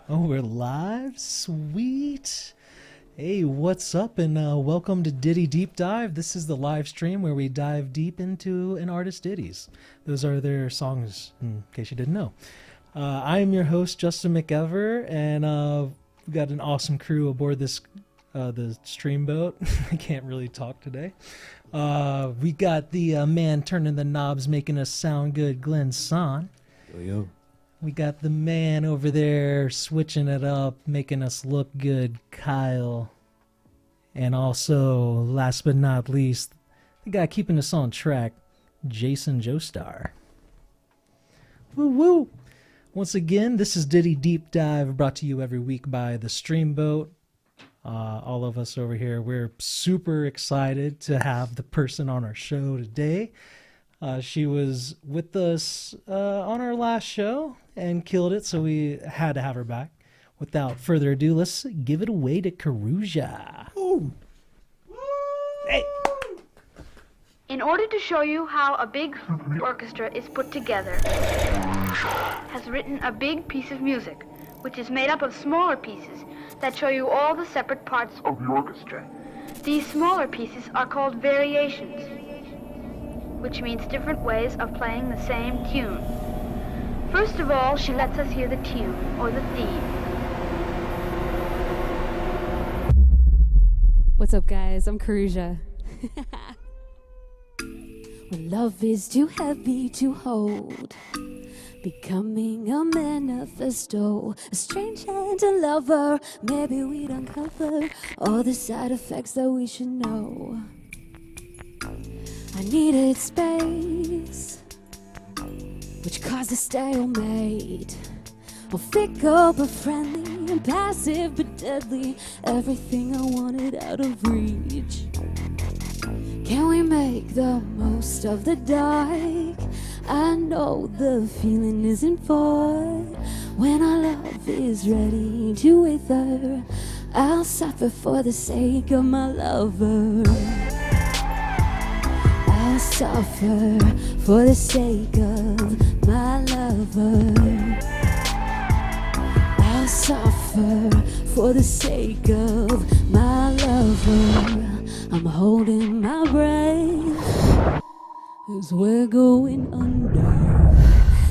Oh, we're live? Sweet. Hey, what's up? And welcome to Ditty Deep Dive. This is the live stream where we dive deep into an artist's ditties. Those are their songs, in case you didn't know. I am your host, Justin McEver, and we've got an awesome crew aboard this the stream boat. I can't really talk today. We got the man turning the knobs, making us sound good, Glenn Son. Yo. We got the man over there switching it up, making us look good, Kyle. And also, last but not least, the guy keeping us on track, Jason Joestar. Woo woo! Once again, this is Ditty Deep Dive, brought to you every week by the Streamboat. All of us over here, we're super excited to have the person on our show today. She was with us on our last show and killed it, so we had to have her back. Without further ado, let's give it away to Coruja. Ooh. Hey! In order to show you how a big orchestra is put together, has written a big piece of music, which is made up of smaller pieces that show you all the separate parts of the orchestra. These smaller pieces are called variations, which means different ways of playing the same tune. First of all, she lets us hear the tune, or the theme. What's up, guys? I'm Coruja. When love is too heavy to hold, becoming a manifesto, a strange and a lover, maybe we'd uncover all the side effects that we should know. I needed space, which caused a stalemate. Oh, fickle but friendly, and passive but deadly, everything I wanted out of reach. Can we make the most of the dark? I know the feeling isn't for when our love is ready to wither. I'll suffer for the sake of my lover. I'll suffer for the sake of my lover. I'll suffer for the sake of my lover. I'm holding my breath as we're going under.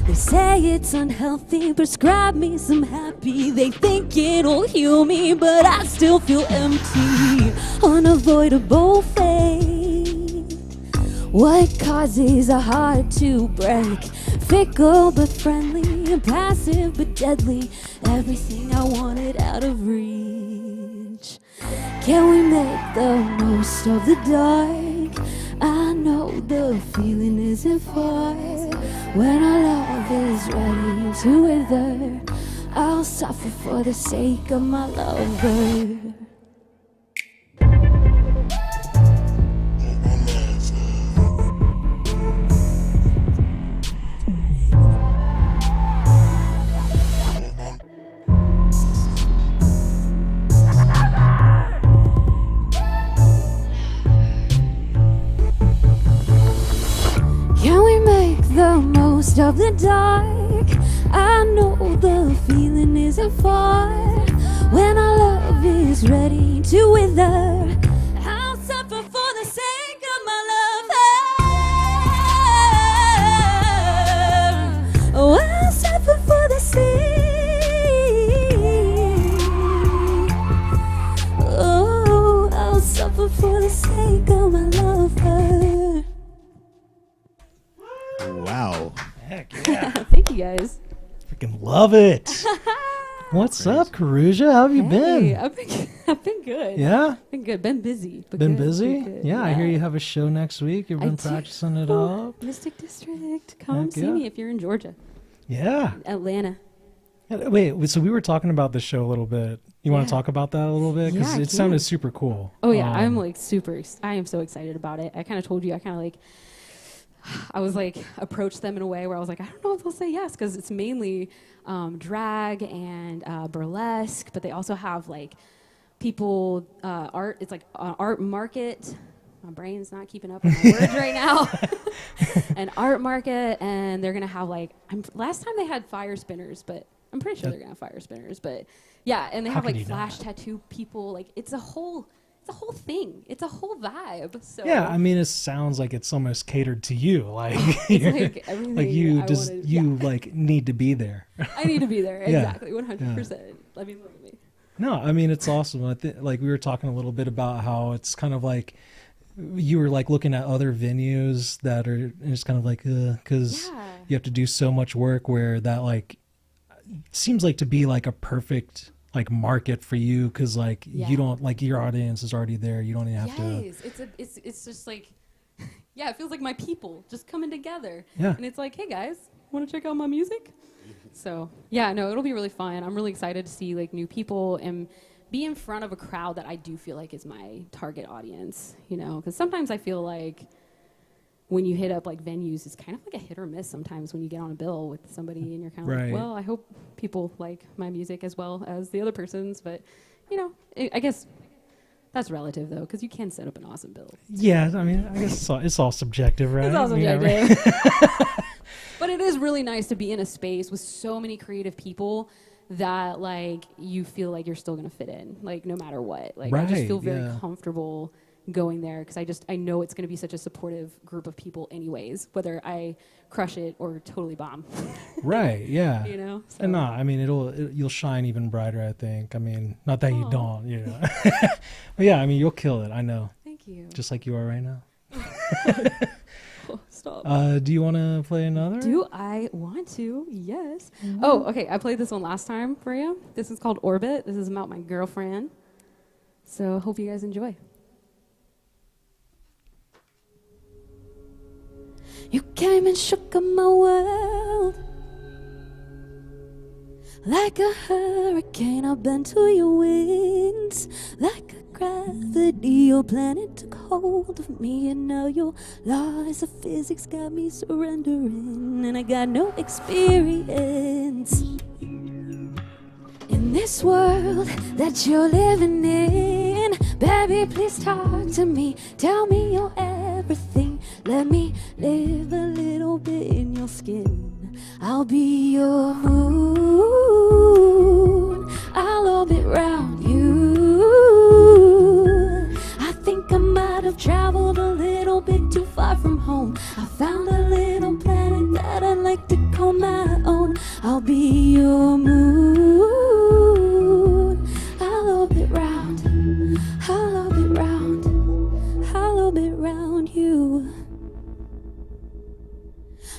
They say it's unhealthy, prescribe me some happy. They think it'll heal me, but I still feel empty. Unavoidable fate. What causes a heart to break? Fickle but friendly, and passive but deadly, everything I wanted out of reach. Can we make the most of the dark? I know the feeling isn't far. When our love is ready to wither, I'll suffer for the sake of my lover. Of the dark, I know the feeling isn't far. When our love is ready to wither, I'll suffer for the sake of my lover. Oh, I'll suffer for the sake. Oh, I'll suffer for the sake of my lover. Wow. Heck yeah. Thank you, guys. Freaking love it. What's up, Coruja? How have you been? I've been good. Yeah? Been good. Been busy. But Been good, busy? good. Yeah, I hear you have a show next week. You've I been do. practicing it up. Mystic District. Come Heck see yeah. me if you're in Georgia. Yeah. Atlanta. Wait, so we were talking about the show a little bit. You want Yeah. to talk about that a little bit? Because Yeah, I it sounded can. super cool. Oh, yeah. I'm like I am so excited about it. I kind of told you, I was like, approached them in a way where I was like, I don't know if they'll say yes, because it's mainly drag and burlesque, but they also have like people, art. It's like an art market. My brain's not keeping up with my words right now. An art market, and they're gonna have like last time they had fire spinners, but I'm pretty sure they're gonna have fire spinners, but yeah, and they How have could like you flash not? tattoo people. Like it's a whole thing. It's a whole vibe. So Yeah, I mean, it sounds like it's almost catered to you. Like, it's like everything. like you I just wanted, you like need to be there. I need to be there. Yeah. Exactly, 100%. I mean, look at me. No, I mean it's awesome. I think like we were talking a little bit about how it's kind of like you were like looking at other venues that are it's kind of like because Yeah. you have to do so much work where that like seems like to be like a perfect like market for you because like Yeah. you don't like your audience is already there. You don't even have to. Yes, it's just like, yeah, it feels like my people just coming together. Yeah. And it's like, hey guys, want to check out my music? So yeah, no, it'll be really fun. I'm really excited to see like new people and be in front of a crowd that I do feel like is my target audience, you know, because sometimes I feel like when you hit up like venues, it's kind of like a hit or miss sometimes when you get on a bill with somebody and you're kind of Right. like, well, I hope people like my music as well as the other person's, but you know, I guess that's relative though, because you can set up an awesome bill. Yeah, I mean, I guess it's all subjective, right? It's all Yeah, subjective. right. But it is really nice to be in a space with so many creative people that like you feel like you're still gonna fit in, like no matter what. Like I just Right, feel very yeah. comfortable going there because I know it's gonna be such a supportive group of people anyways, whether I crush it or totally bomb. Right, yeah. You know? So. And no, I mean you'll shine even brighter, I think. I mean, not that you Aw. don't, you know. But yeah, I mean you'll kill it, I know. Thank you. Just like you are right now. Oh, stop. Do you wanna play another? Do I want to? Yes. Oh, okay. I played this one last time for you. This is called Orbit. This is about my girlfriend. So hope you guys enjoy. You came and shook up my world. Like a hurricane, I bent to your winds. Like a gravity, your planet took hold of me. And now your laws of physics got me surrendering. And I got no experience in this world that you're living in. Baby, please talk to me. Tell me you're everything. Let me live a little bit in your skin. I'll be your moon. I'll orbit round you. I think I might have traveled a little bit too far from home. I found a little planet that I'd like to call my own. I'll be your moon. I'll orbit round. I'll orbit round. I'll orbit round you.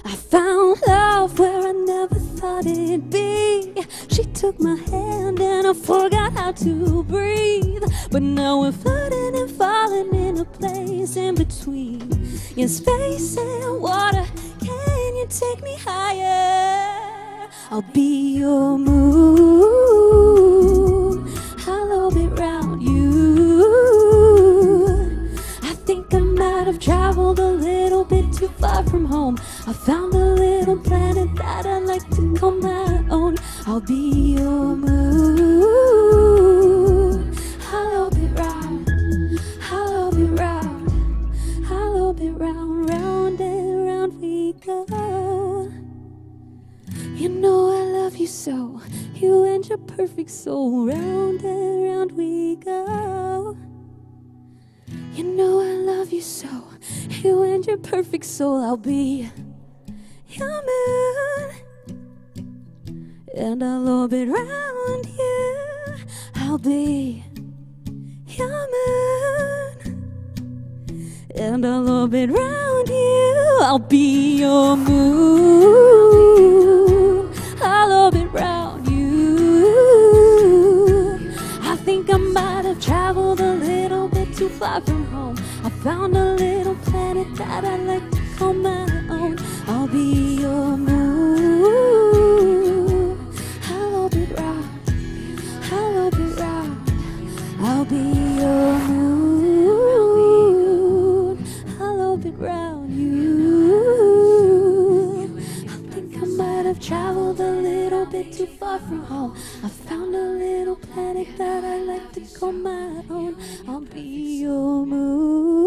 I found love where I never thought it'd be. She took my hand and I forgot how to breathe. But now we're floating and falling in a place in between. In space and water, can you take me higher? I'll be your moon. I'll orbit round you. I think I might have traveled a little bit too far from home. I found a little planet that I'd like to call my own. I'll be your moon. I'll orbit round. I'll orbit round. I'll orbit round, round and round we go. You know I love you so. You and your perfect soul. Round and round we go. You know I love you so. You and your perfect soul. I'll be your moon. And I'll orbit round you. I'll be your moon. And I'll orbit round you. I'll be your moon. I'll orbit round you. I think I might have traveled a little bit too far from home. I found a little planet that I'd like to call my own. I'll be your moon. I'll orbit round. I'll orbit round. I'll be your moon. I'll orbit round you. I think I might have traveled a little bit too far from home. I found a little planet that I like to call my own. I'll be your moon.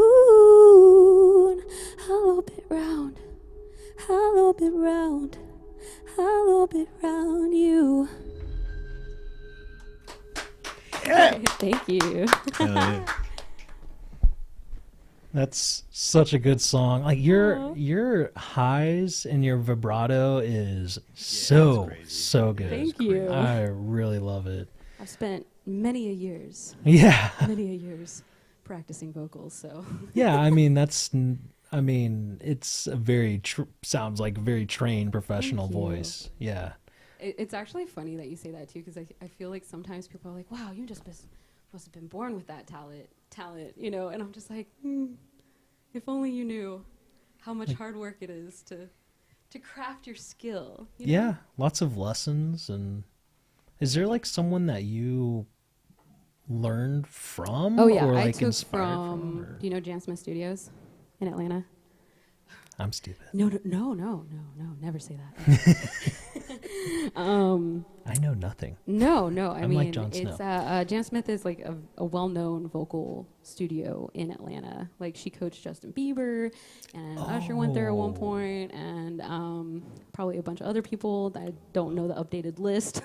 I'll orbit round. I'll orbit round. I'll orbit round you. Yeah. Thank you. That's such a good song. Like your highs and your vibrato is so good. Thank you. I really love it. I've spent many a years practicing vocals, so. Yeah, I mean it's a very sounds like a very trained professional voice. Yeah. It's actually funny that you say that too, because I feel like sometimes people are like, wow, you just must have been born with that talent, you know, and I'm just like, if only you knew how much hard work it is to craft your skill. You know? Yeah, lots of lessons. And is there like someone that you learned from? Oh yeah, or, I like, took inspired do you know Jan Smith Studios in Atlanta? I'm stupid. No, never say that. I know nothing. No, I I'm mean, like Jon Snow. it's Jan Smith is like a well-known vocal studio in Atlanta. Like she coached Justin Bieber, and Usher went there at one point, and probably a bunch of other people that I don't know the updated list.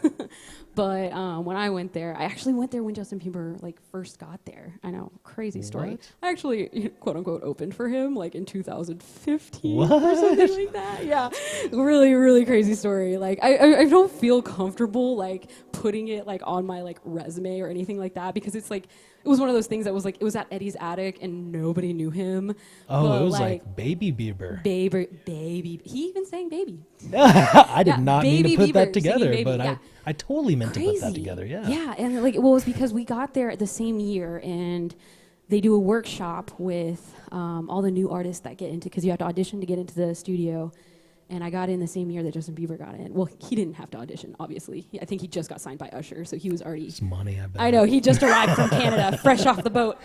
But when I went there, I actually went there when Justin Bieber like first got there. I know, crazy story. What? I actually quote unquote opened for him like in 2015 What? or something like that. Yeah, really, really crazy story. Like I don't feel comfortable like putting it like on my like resume or anything like that, because it's like it was one of those things that was like it was at Eddie's attic and nobody knew him. Oh, but, it was like Baby Bieber. Baby. He even sang Baby. I did not mean to Baby put Bieber that together, singing Baby, but yeah. I totally meant Crazy. to put that together. Yeah. Yeah, and like well, it was because we got there the same year, and they do a workshop with all the new artists that get into, because you have to audition to get into the studio. And I got in the same year that Justin Bieber got in. Well, he didn't have to audition, obviously. I think he just got signed by Usher, so he was already... It's money, I bet. I know, he just arrived from Canada, fresh off the boat,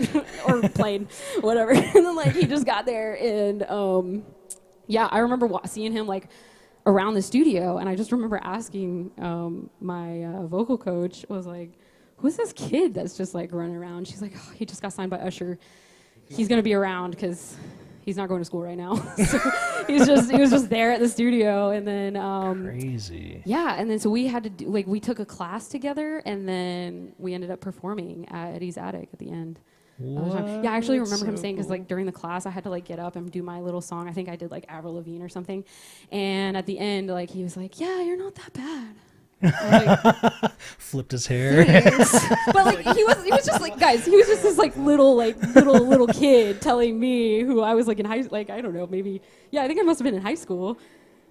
or plane, whatever. And then, like, he just got there, and, yeah, I remember seeing him, like, around the studio, and I just remember asking my vocal coach, was like, who's this kid that's just, like, running around? She's like, oh, he just got signed by Usher. He's going to be around, because... he's not going to school right now. So he was just there at the studio, and then crazy. Yeah, and then so we had to do, like, we took a class together, and then we ended up performing at Eddie's attic at the end. Yeah, I actually remember him saying, because like during the class I had to like get up and do my little song. I think I did like Avril Lavigne or something, and at the end like he was like, yeah, you're not that bad. Like, flipped his hair. But like he was just like, guys, he was just this like little kid telling me, who I was like in like I don't know, maybe, yeah, I think I must have been in high school.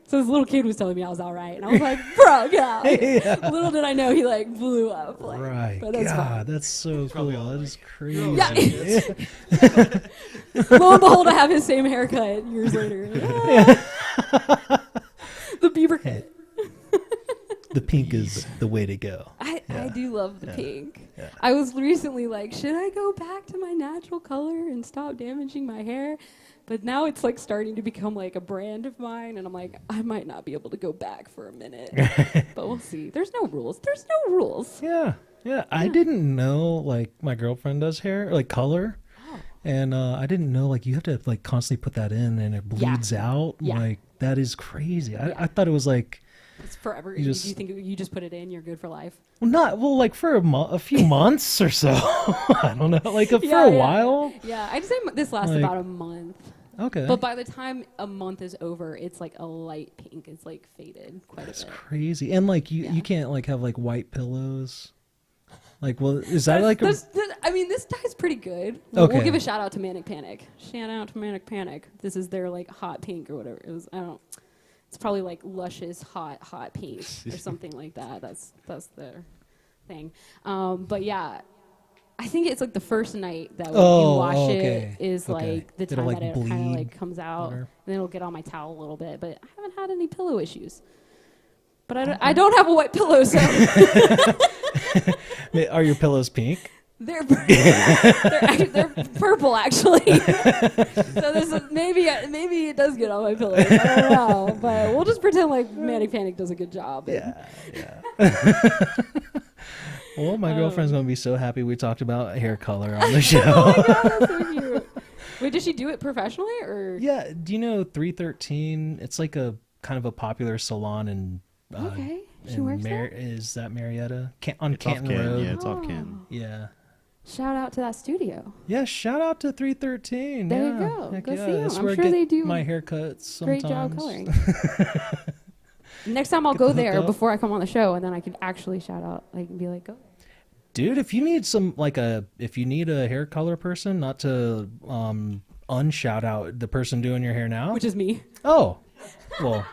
So this little kid was telling me I was all right, and I was like, bro, yeah. Yeah. Little did I know he like blew up. Like, Right. But that's God, fine. that's so cool. That is crazy. Yeah. Lo and behold, I have his same haircut years later. Yeah. The Bieber kid. The pink is the way to go. I do love the pink. Yeah. I was recently like, should I go back to my natural color and stop damaging my hair? But now it's like starting to become like a brand of mine, and I'm like, I might not be able to go back for a minute. But we'll see. There's no rules. Yeah. I didn't know, like, my girlfriend does hair, like color. Oh. And I didn't know, like, you have to like constantly put that in and it bleeds out. Yeah. Like, that is crazy. I thought it was like, it's forever. You Do just- you think you just put it in, you're good for life? like for a few months or so. I don't know, like for a while. Yeah, I'd say this lasts Like- about a month. Okay. But by the time a month is over, it's like a light pink. It's like faded quite That's a bit. crazy. And like you can't like have like white pillows. Like, well, is that like I mean, this dye's pretty good. Okay. We'll give a shout out to Manic Panic. Shout out to Manic Panic. This is their like hot pink or whatever. It was, I don't. It's probably like Lush's hot pink or something like that. That's their thing. But yeah, I think it's like the first night that when you wash it is like the time like that it kind of bleed, like comes out, whatever. and then it'll get on my towel a little bit. But I haven't had any pillow issues. But I don't have a white pillow, so Are your pillows pink? they're purple actually. So maybe it does get on my pillow. I don't know, but we'll just pretend like Manic Panic does a good job. Yeah. Well, my girlfriend's gonna be so happy we talked about hair color on the show. Oh my god, that's so cute. Wait, did she do it professionally or? Yeah. Do you know 313? It's like a kind of a popular salon in. Okay. She works there? Is that Marietta? On It's off Canton Canton. Road. Yeah, it's off Canton. Yeah. Shout out to that studio. Yeah, shout out to 313. There yeah. you go. Heck Go yeah. see 'em. That's I'm where I sure get they do my haircuts sometimes. Great job coloring. Next time I'll go there before I come on the show, and then I can actually shout out, like, and be like, go. Dude, if you need if you need a hair color person, not to unshout out the person doing your hair now. Which is me. Oh, well.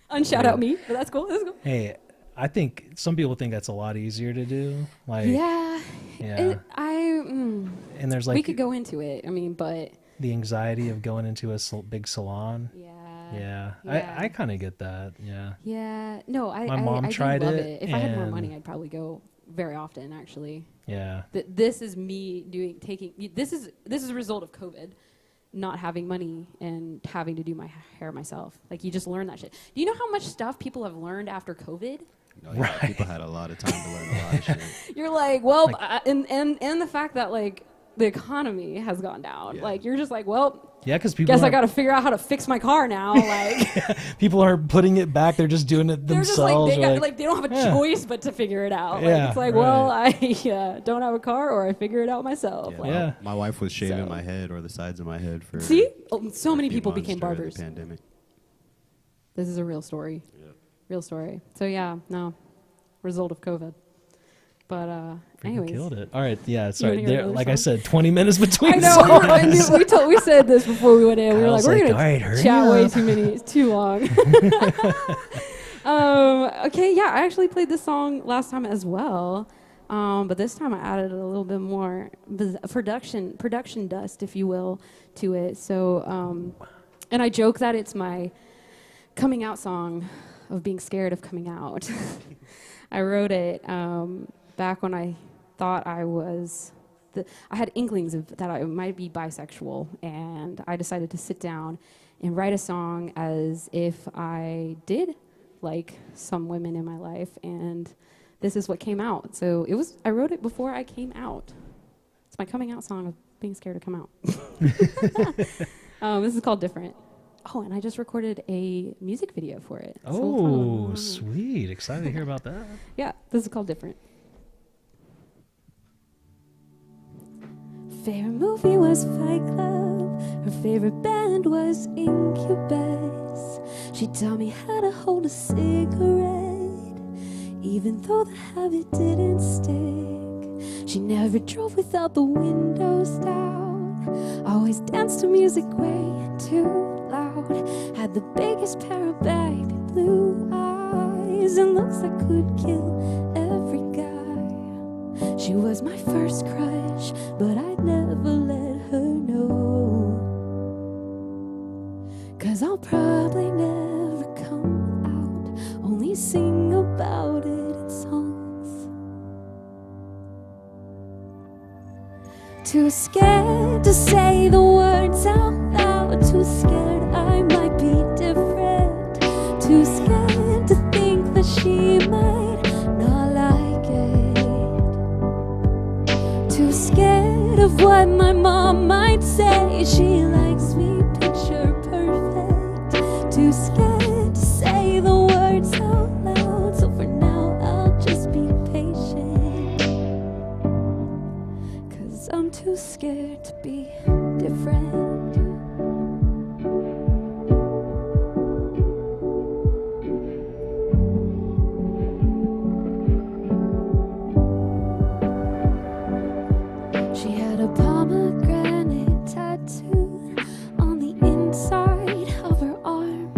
Unshout out me, but that's cool. That's cool. Hey, I think some people think that's a lot easier to do. Like, Yeah. and there's like we could go into it. I mean, but the anxiety of going into a big salon. yeah. I kind of get that. Yeah. Yeah. No, My mom I do tried love it, If I had more and- money, I'd probably go very often. Actually, Yeah. this is me This is a result of COVID. Not having money and having to do my hair myself. Like, you just learn that shit. Do you know how much stuff people have learned after COVID? Oh, yeah, Right. People had a lot of time to learn a lot of shit. You're like, well, and the fact that, like, the economy has gone down. Yeah. Like, you're just like, well, Yeah, because people guess I aren't- got to figure out how to fix my car now. Like, people aren't putting it back; they're just doing it they're just themselves. like, they don't have a Yeah. choice but to figure it out. Like, Yeah, it's like, right. well, I don't have a car, or I figure it out myself. Yeah, Like, Yeah. My wife was shaving So- my head or the sides of my head for. See, so a many few people months became during barbers. The pandemic. This is a real story. Yeah. Real story. So yeah, no, result of COVID. But Freaking anyways, killed it. All right, yeah. wanna Sorry, hear there, another like I song? said, 20 minutes between. I know. songs. we said this before we went in. We were like, Kyle's we're like, gonna "All right, hurry chat way up." too long. Okay, yeah, I actually played this song last time as well, but this time I added a little bit more production dust, if you will, to it. So, and I joke that it's my coming out song of being scared of coming out. I wrote it back when I thought I was, I had inklings of that I might be bisexual, and I decided to sit down and write a song as if I did like some women in my life, and this is what came out. So I wrote it before I came out. It's my coming out song of being scared to come out. This is called Different. Oh, and I just recorded a music video for it. So Oh, sweet. Excited to hear about that. yeah, this is called Different. Favorite movie was Fight Club. Her favorite band was Incubus. She taught me how to hold a cigarette, even though the habit didn't stick. She never drove without the windows down. Always danced to music way too loud. Had the biggest pair of baggy blue eyes and looks that could kill every guy. She was my first crush, but I'd never let her know. 'Cause I'll probably never come out, only sing about it in songs. Too scared to say the words out loud, too scared I might be different, too scared to think that she might not like it, too scared of what my mom might say. She likes me picture perfect, too scared to say the words out loud. So for now I'll just be patient, 'cause I'm too scared to be different. She had a pomegranate tattoo on the inside of her arm.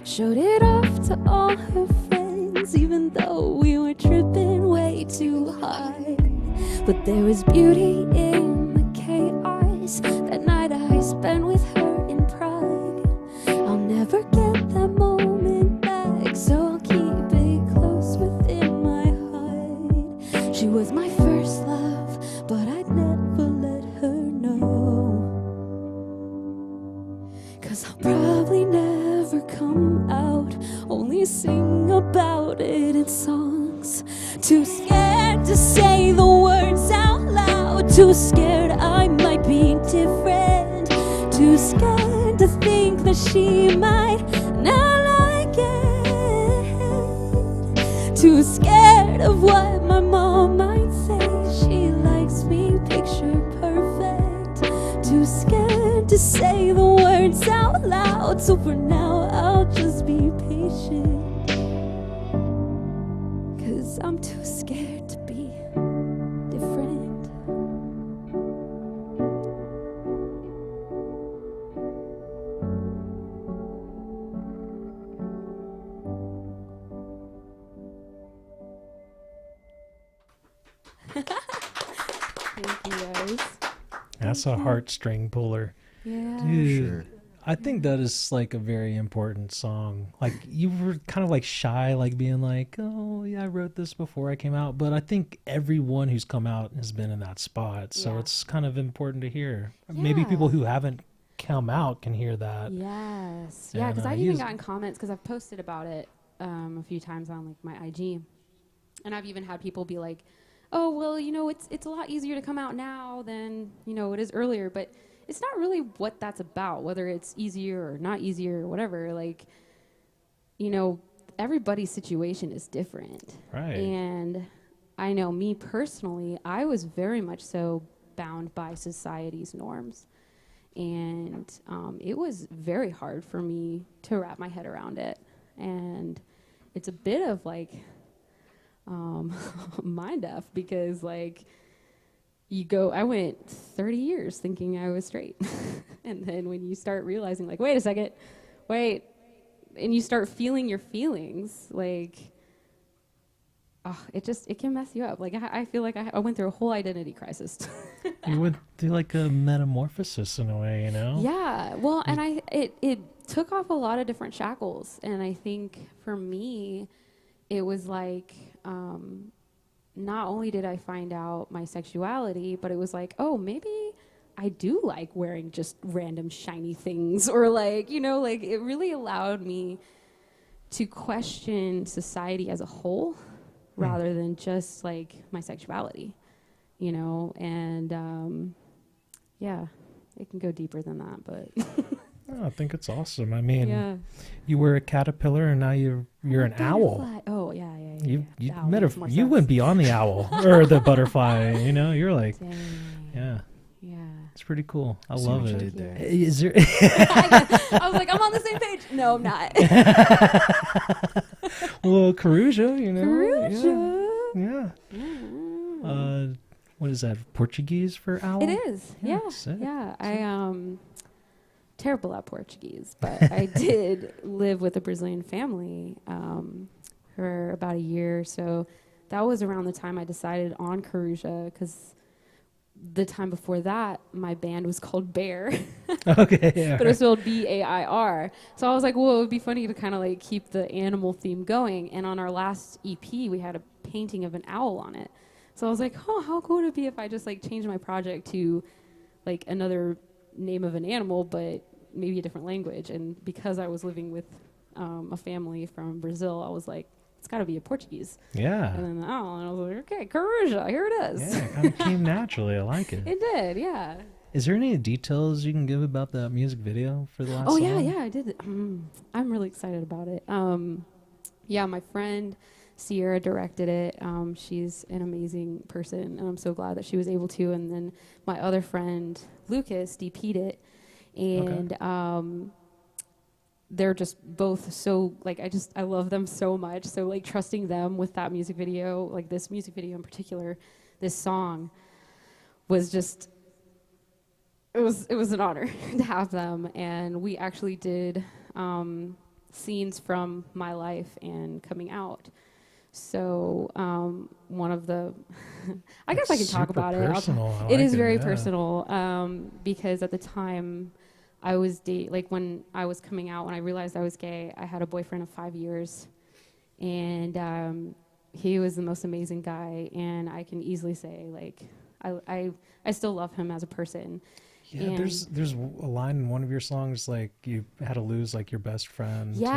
Showed it off to all her friends, even though we were tripping way too hard. But there was beauty in the chaos. That night I spent with her in Prague. I'll never get that moment back, so I'll keep it close within my heart. She was my first love, but I'd never let her know. 'Cause I'll probably never come out, only sing about it in songs. Too scared to say the words out loud, too scared I might be different, too scared to think that she might not too scared of what my mom might say. She likes me picture perfect. Too scared to say the words out loud. So for now, I'll just be patient. 'Cause I'm too scared to be different. Thank you guys. That's a heartstring puller. Yeah. Dude, Sure. I think that is like a very important song. Like you were kind of like shy, like being like, oh yeah, I wrote this before I came out. But I think everyone who's come out has been in that spot. So Yeah. it's kind of important to hear. Maybe people who haven't come out can hear that. Yes. Yeah, And, because I've even he's- gotten comments because I've posted about it a few times on like my IG. And I've even had people be like, oh, well, you know, it's a lot easier to come out now than, you know, it is earlier. But it's not really what that's about, whether it's easier or not easier or whatever. Like, you know, everybody's situation is different. Right. And I know me personally, I was very much so bound by society's norms. And it was very hard for me to wrap my head around it. And it's a bit of like mind F because like I went 30 years thinking I was straight. And then when you start realizing like, wait a second, and you start feeling your feelings, like, it can mess you up. Like I feel like I went through a whole identity crisis. You went through like a metamorphosis in a way, you know? Yeah. Well, and it took off a lot of different shackles. And I think for me, it was like, not only did I find out my sexuality, but it was like, oh, maybe I do like wearing just random shiny things, or like, you know, like it really allowed me to question society as a whole rather than just like my sexuality, you know, and yeah, it can go deeper than that, but Oh, I think it's awesome. I mean, yeah. you were a caterpillar and now you're an owl. Butterfly. Oh, yeah. You The owl makes more you sense. went beyond the owl or the butterfly, you know? You're like, Dang. yeah, Yeah. it's pretty cool. I See love what you it. did there. Is there I was like, I'm on the same page. No, I'm not. well, Coruja, you know? Coruja. Yeah. Yeah. What is that? Portuguese for owl? It is. Yeah, Yeah. sick. Yeah. I terrible at Portuguese, but I did live with a Brazilian family for about a year. So that was around the time I decided on Coruja, because the time before that, my band was called Bear. Okay, yeah. But it was spelled Bair. So I was like, well, it would be funny to kind of like keep the animal theme going. And on our last EP, we had a painting of an owl on it. So I was like, oh, how cool would it be if I just like changed my project to like another name of an animal, but maybe a different language. And because I was living with a family from Brazil, I was like, it's got to be a Portuguese. Yeah. And then the owl, and I was like, okay, Coruja, here it is. Yeah, it kind of came naturally. I like it. It did, yeah. Is there any details you can give about that music video for the last Oh, song? yeah, I did. I'm really excited about it. Yeah, my friend Sierra directed it. She's an amazing person, and I'm so glad that she was able to. And then my other friend, Lucas, DP'd it. And they're just both so, like, I love them so much. So, like, trusting them with that music video, like this music video in particular, this song, was just... It was an honor to have them, and we actually did scenes from my life and coming out. So one of the, I guess I can talk about it. Personal. It is very personal because at the time I was when I was coming out, when I realized I was gay, I had a boyfriend of 5 years, and he was the most amazing guy, and I can easily say like I still love him as a person. Yeah, And there's a line in one of your songs like you had to lose like your best friend. Yep.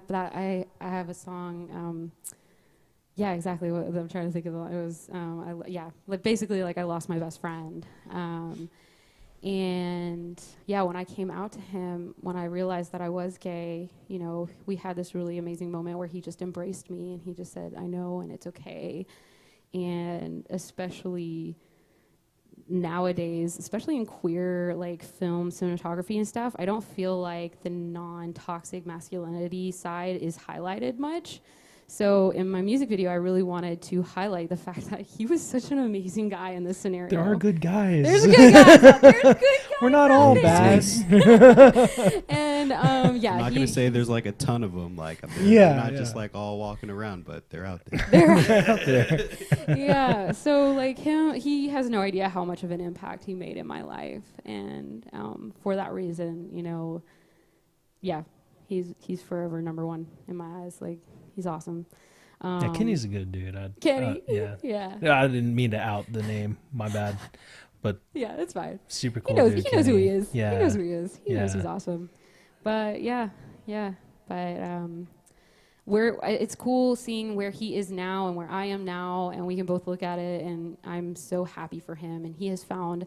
That I have a song. Yeah, exactly what I'm trying to think of. It was like basically like I lost my best friend, And yeah, when I came out to him, when I realized that I was gay, you know, we had this really amazing moment where he just embraced me and he just said, I know, and it's okay. And especially nowadays, especially in queer like film cinematography and stuff, I don't feel like the non-toxic masculinity side is highlighted much. So in my music video, I really wanted to highlight the fact that he was such an amazing guy in this scenario. There are good guys. There's good guys out there. There's good guys. We're not all bad. And yeah, I'm not going to say there's like a ton of them. Like, Yeah, they're not yeah. just like all walking around, but they're out there. they're out there. yeah. So like he has no idea how much of an impact he made in my life, and for that reason, you know, yeah, he's forever number one in my eyes. Like, he's awesome. Yeah, Kenny's a good dude. Kenny. Yeah. Yeah. I didn't mean to out the name. My bad. But Yeah, that's fine. super cool He knows. dude. He knows who Kenny. he is. Yeah. He knows who he is. He knows Yeah. he's awesome. But yeah. But it's cool seeing where he is now and where I am now, and we can both look at it. And I'm so happy for him, and he has found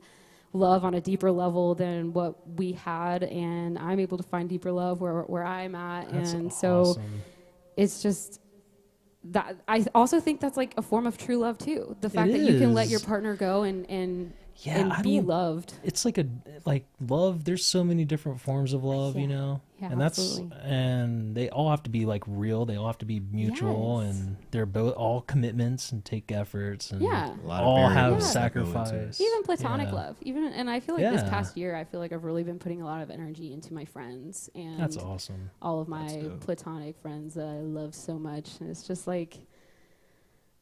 love on a deeper level than what we had, and I'm able to find deeper love where I'm at. That's and awesome. so it's just that I also think that's like a form of true love too. The fact that you can let is. your partner go and Yeah, I be don't- loved. It's like love. There's so many different forms of love, you Yeah. know, Yeah, and absolutely. and they all have to be like real. They all have to be mutual, Yes. and they're both all commitments and take efforts, and Yeah. A lot of all variables have that go into sacrifice. it. Even platonic Yeah. love. And I feel like this Yeah. past year, I feel like I've really been putting a lot of energy into my friends and That's awesome. all of That's my dope. platonic friends that I love so much. And it's just like,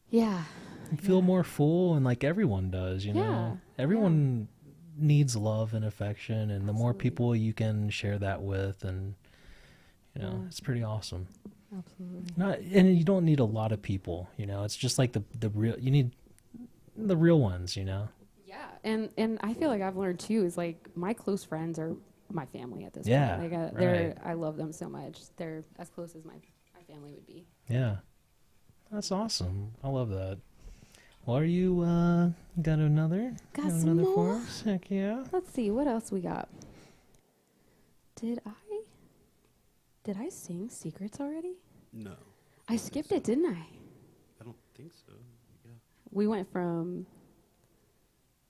yeah. You feel more full, and like everyone does, you Yeah, know. Everyone needs love and affection, and the more Absolutely. people you can share that with, and you know, Yeah. it's pretty awesome. Absolutely. And you don't need a lot of people, you know. It's just like the real. You need the real ones, you know. Yeah. And I feel like I've learned too is like my close friends are my family at this Yeah, point. Like right. I love them so much. They're as close as my family would be. Yeah, that's awesome. I love that. Well, are you got another? Got some another for more? us? Heck yeah. Let's see what else we got. Did I sing Secrets already? No, I skipped it, didn't I? I don't think so. Yeah. We went from.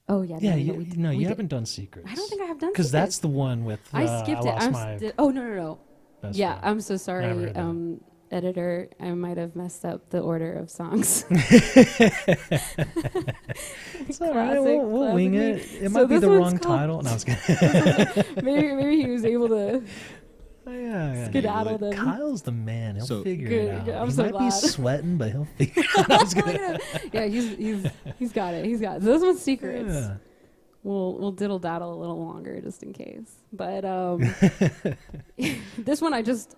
Oh yeah. Yeah, no, you, we no, we you did- haven't done secrets. I don't think I have done. Because that's Secrets. the one with. I skipped it. lost my Oh no. best Yeah, friend. I'm so Never sorry, heard that. editor. I might have messed up the order of songs. It's all right. We'll wing classic it. me. It So might be this the one's wrong called- title. No, I was kidding. maybe he was able to. Yeah. Skedaddle them. Kyle's the man. He'll So- figure Good, it out. good. I'm He so might glad. be sweating, but he'll figure it out. Yeah, he's got it. He's got it. Those one's secrets. Yeah. We'll diddle daddle a little longer just in case. But this one I just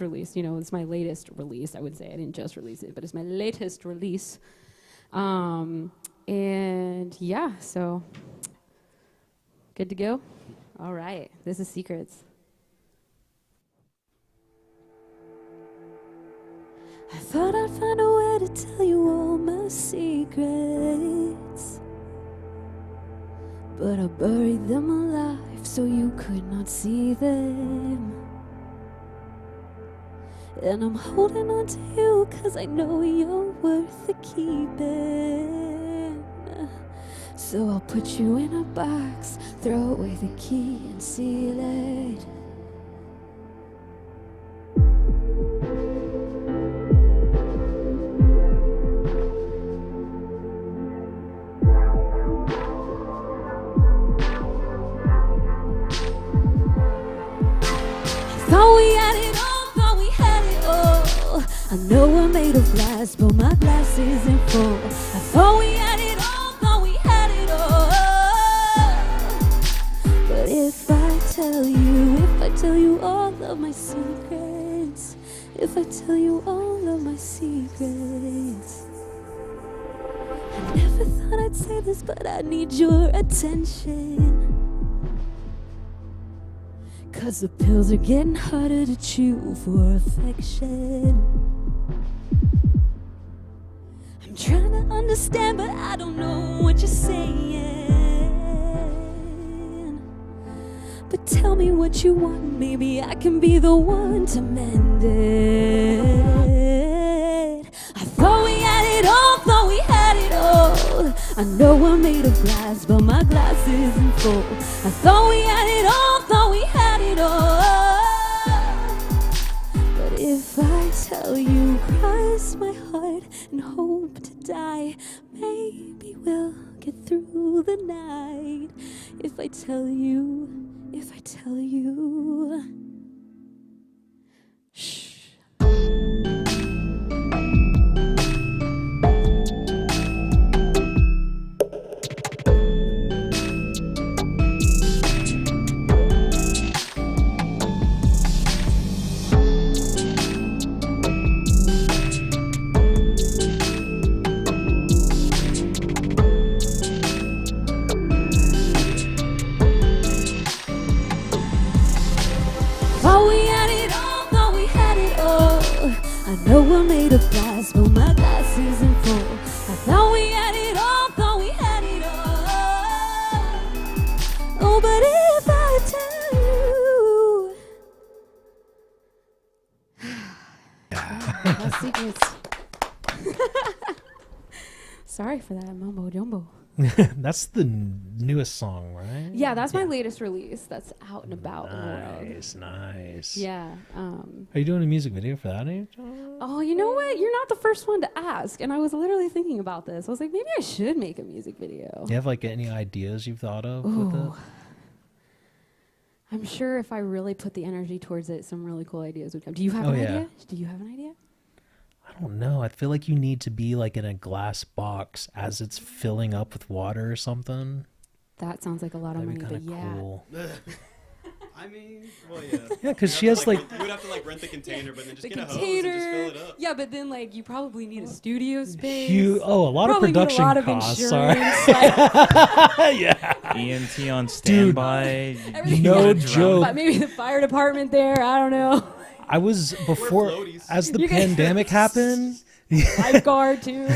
released. You know, it's my latest release. I would say I didn't just release it, but it's my latest release. And yeah, so good to go. All right, this is Secrets. I thought I'd find a way to tell you all my secrets, but I buried them alive so you could not see them. And I'm holding on to you 'cause I know you're worth the keeping. So I'll put you in a box, throw away the key and seal it. Thought we had it all, thought we had it all. I know we're made of glass, but my glass isn't full. I thought we had it all, thought we had it all. But if I tell you all of my secrets, if I tell you all of my secrets, I never thought I'd say this, but I need your attention. 'Cause the pills are getting harder to chew for affection. I'm trying to understand, but I don't know what you're saying. But tell me what you want, maybe I can be the one to mend it. I thought we had it all, thought we had it all. I know I'm made of glass, but my glass isn't full. I thought we had it all, thought we had it all. But if I tell you, cross my heart and hope to die, maybe we'll get through the night. If I tell you, shh. I know we're made of glass, but my glass isn't full. I thought we had it all, thought we had it all. Oh, but if I tell you, that's secrets. Sorry for that mumbo jumbo. That's the newest song, right? Yeah, that's my latest release. That's out and about in the world. Nice. Yeah. Are you doing a music video for that? Oh, you know what? You're not the first one to ask. And I was literally thinking about this. I was like, maybe I should make a music video. Do you have like any ideas you've thought of with it? I'm sure if I really put the energy towards it, some really cool ideas would come. Do you have an idea? Do you have an idea? I don't know. I feel like you need to be like in a glass box as it's filling up with water or something. That sounds like a lot of money, but yeah. Cool. I mean, well, yeah. Yeah, because she has like... You would have to like rent the container, but then just the get a container, hose and just fill it up. Yeah, but then like you probably need a studio space. A lot probably of production need a lot costs. of Sorry. Yeah. EMT on standby. No joke. But maybe the fire department there. I don't know. I was before, as the pandemic happened... Lifeguard too.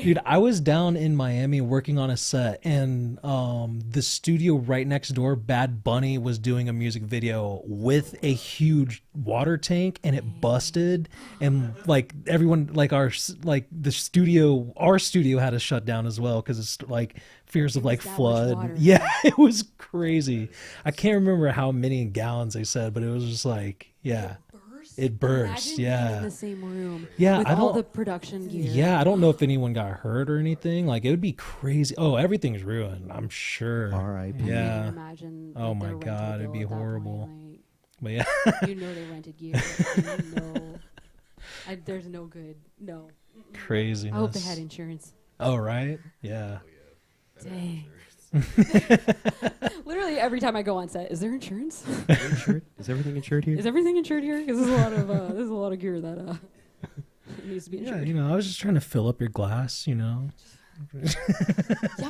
Dude, I was down in Miami working on a set, and the studio right next door, Bad Bunny, was doing a music video with a huge water tank, and it busted, and like everyone, like our studio had to shut down as well because it's like fears of like flood. Yeah, it was crazy. I can't remember how many gallons they said, but it was just like, yeah. It burst. Imagine in the same room. Yeah, with all the production gear. Yeah, I don't know if anyone got hurt or anything. Like it would be crazy. Oh, everything's ruined. I'm sure. R.I.P. Yeah. Imagine. Oh my God, it'd be horrible. Point, but yeah. You know they rented gear. You know, there's no good. No. Craziness. I hope they had insurance. Oh right. Yeah. Dang. Literally every time I go on set, is there insurance? Is everything insured here? Is everything insured here? Because there's a lot of gear that needs to be insured. Yeah, I was just trying to fill up your glass, Yeah,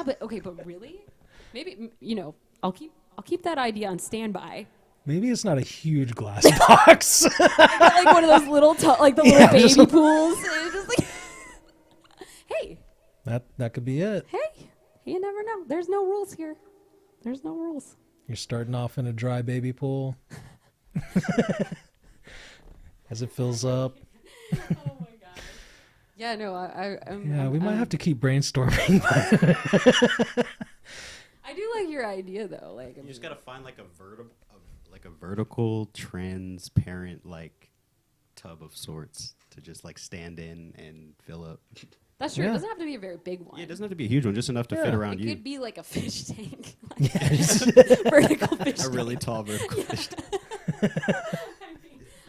but okay, but really, maybe I'll keep that idea on standby. Maybe it's not a huge glass box. Like one of those little little baby pools. And just like, hey. That could be it. Hey. You never know. There's no rules here. There's no rules. You're starting off in a dry baby pool. As it fills up. Oh my God. Yeah, no, we might have to keep brainstorming. I do like your idea though. Like, you just gotta find like a vertical, transparent like tub of sorts to just like stand in and fill up. That's true. Yeah. It doesn't have to be a very big one. Yeah, it doesn't have to be a huge one, just enough to fit around you. It could be like a fish tank. Yes. Vertical fish tank. A really tall vertical fish tank.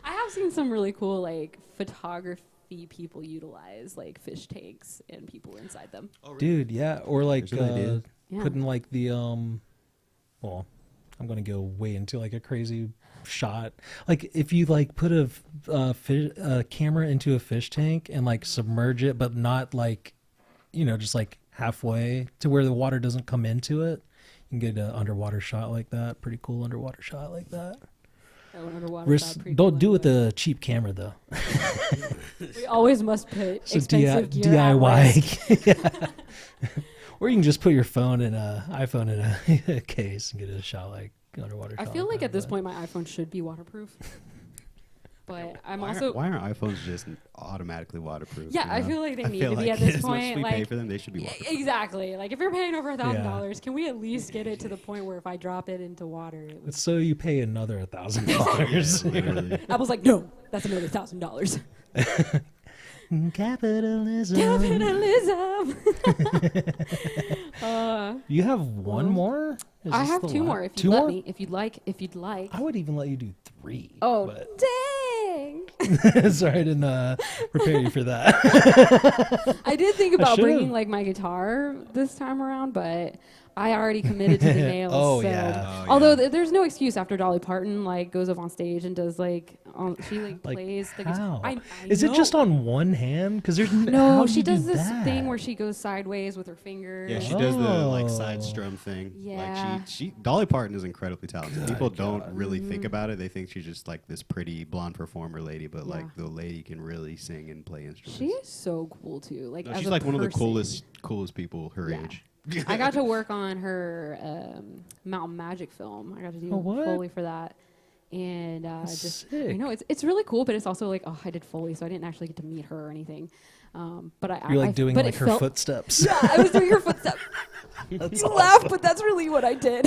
I have seen some really cool like photography people utilize like fish tanks and people inside them. Oh, really? Dude, yeah. Or like Yeah. putting like the well, I'm gonna go way into like a crazy shot. Like if you like put a camera into a fish tank and like submerge it, but not like, just like halfway to where the water doesn't come into it, you can get an underwater shot like that. Pretty cool underwater shot like that. Don't do it with a cheap camera though. We always must put so expensive gear DIY. Yeah. Or you can just put your phone in iPhone in a case and get a shot like underwater. I feel like at this point my iPhone should be waterproof. But I'm also... Why aren't iPhones just automatically waterproof? Yeah, I feel like they need to be at this as much as point. we Like, pay for them, they should be waterproof. Exactly. Like, if you're paying over $1,000, can we at least get it to the point where if I drop it into water, it would... So you pay another $1,000. Literally. Apple's like, no, that's another $1,000. Capitalism. Capitalism. You have one more? Is I this have the two la- more if two you'd let more? me. If you'd like. I would even let you do 3. Oh, but- dang. Sorry, I didn't prepare you for that. I did think about should've. bringing like my guitar this time around, but I already committed to the nails. Oh, so. yeah. Although there's no excuse after Dolly Parton like goes up on stage and does like she like Like, plays the how? guitar. I Is it know. just on one hand? Because there's No, how she do you does do this that? thing where she goes sideways with her fingers. Yeah, she does the like side Oh. strum thing. Yeah. Like she Dolly Parton is incredibly talented. People don't really think Mm-hmm. about it. They think she's just like this pretty blonde performer lady, but Yeah. like the lady can really sing and play instruments. She is so cool too. Like No, as she's a like one of the person. coolest people her Yeah. age. I got to work on her Mountain Magic film. I got to do Oh, what? Foley for that. And That's just sick. I know it's really cool, but it's also like I did Foley, so I didn't actually get to meet her or anything. But You're like I, doing but like it her felt, footsteps. Yeah, I was doing her footsteps. That's You awesome. laugh, but that's really what I did.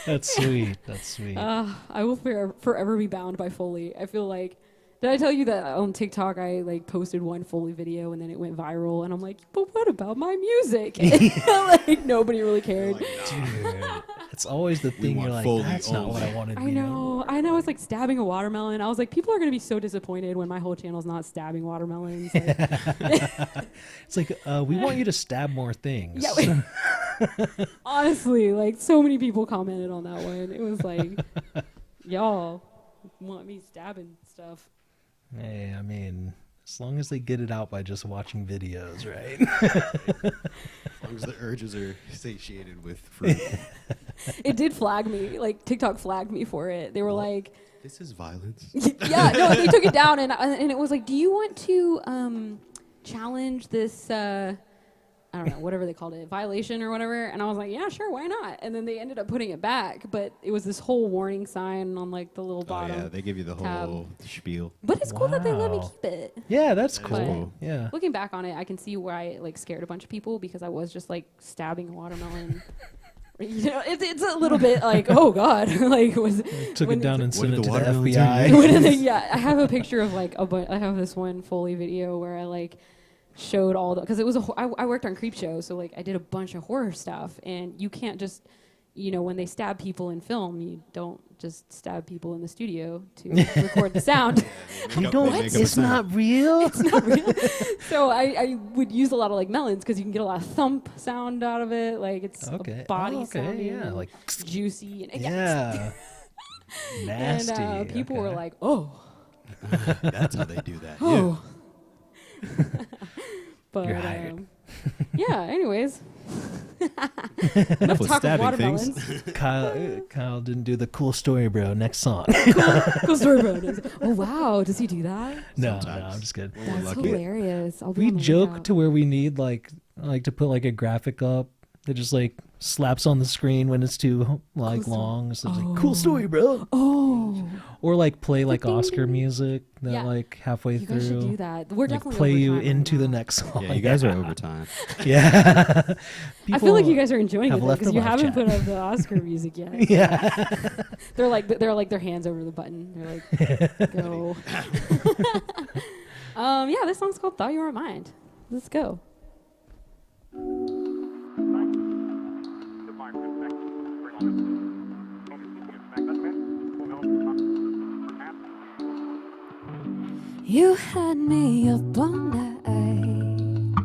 That's sweet. That's sweet. I will forever be bound by Foley. I feel like. Did I tell you that on TikTok I like posted one Foley video and then it went viral and I'm like, but what about my music? Like nobody really cared. Dude, it's always the thing want you're like, Foley that's not what I only." wanted. I know. It's like stabbing a watermelon. I was like, people are gonna be so disappointed when my whole channel's not stabbing watermelons. Like, It's like, we want you to stab more things. yeah, honestly, like so many people commented on that one. It was like, y'all want me stabbing stuff. Hey, I mean, as long as they get it out by just watching videos, right? As long as the urges are satiated with fruit. It did flag me. Like TikTok flagged me for it. They were like, This is violence. yeah, no, they took it down and it was like, do you want to challenge this I don't know, whatever they called it, violation or whatever? And I was like, yeah, sure, why not? And then they ended up putting it back, but it was this whole warning sign on like the little Oh bottom. yeah, they give you the tab. whole spiel. But it's cool that they let me Wow. keep it. Yeah, that's That is cool. cool. Yeah. Looking back on it, I can see where I like scared a bunch of people because I was just like stabbing a watermelon. You know, it's a little bit like, oh god, like was Took when it down and What sent did it the to the watermelon FBI. do? yeah, I have a picture of like I have this one Foley video where I like showed all the because it was I worked on Creepshow, so like I did a bunch of horror stuff, and you can't just when they stab people in film, you don't just stab people in the studio to record the sound. You don't. They make up a It's sound. not real. It's not real. So I would use a lot of like melons because you can get a lot of thump sound out of it. Like it's Okay. a body Oh, okay, sounding, yeah, like juicy and yeah. Nasty. And people were okay. like, oh, That's how they do that. oh. But You're hired. yeah. Anyways, Enough with talk of stabbing things. watermelons. Kyle didn't do the cool story, bro. Next song. Cool story about it. Oh wow, does he do that? No, Sometimes. I'm just kidding. We're more That's lucky. hilarious. I'll be We on the joke lookout. to where we need like to put like a graphic up that just like slaps on the screen when it's too like Cool long. So it's like, cool story, bro. Oh, Or like play like ding, Oscar ding. music that Yeah. like halfway you guys should do through. that. We're Like definitely play you overtime right into the now. next song. Yeah, you guys are overtime. Yeah. I feel like you guys are enjoying have it left because a you live haven't chat. put up the Oscar music yet. Yeah. They're like their hands over the button. They're like, go. Yeah, this song's called "Thought You Were Mine." Let's go. You had me up all night,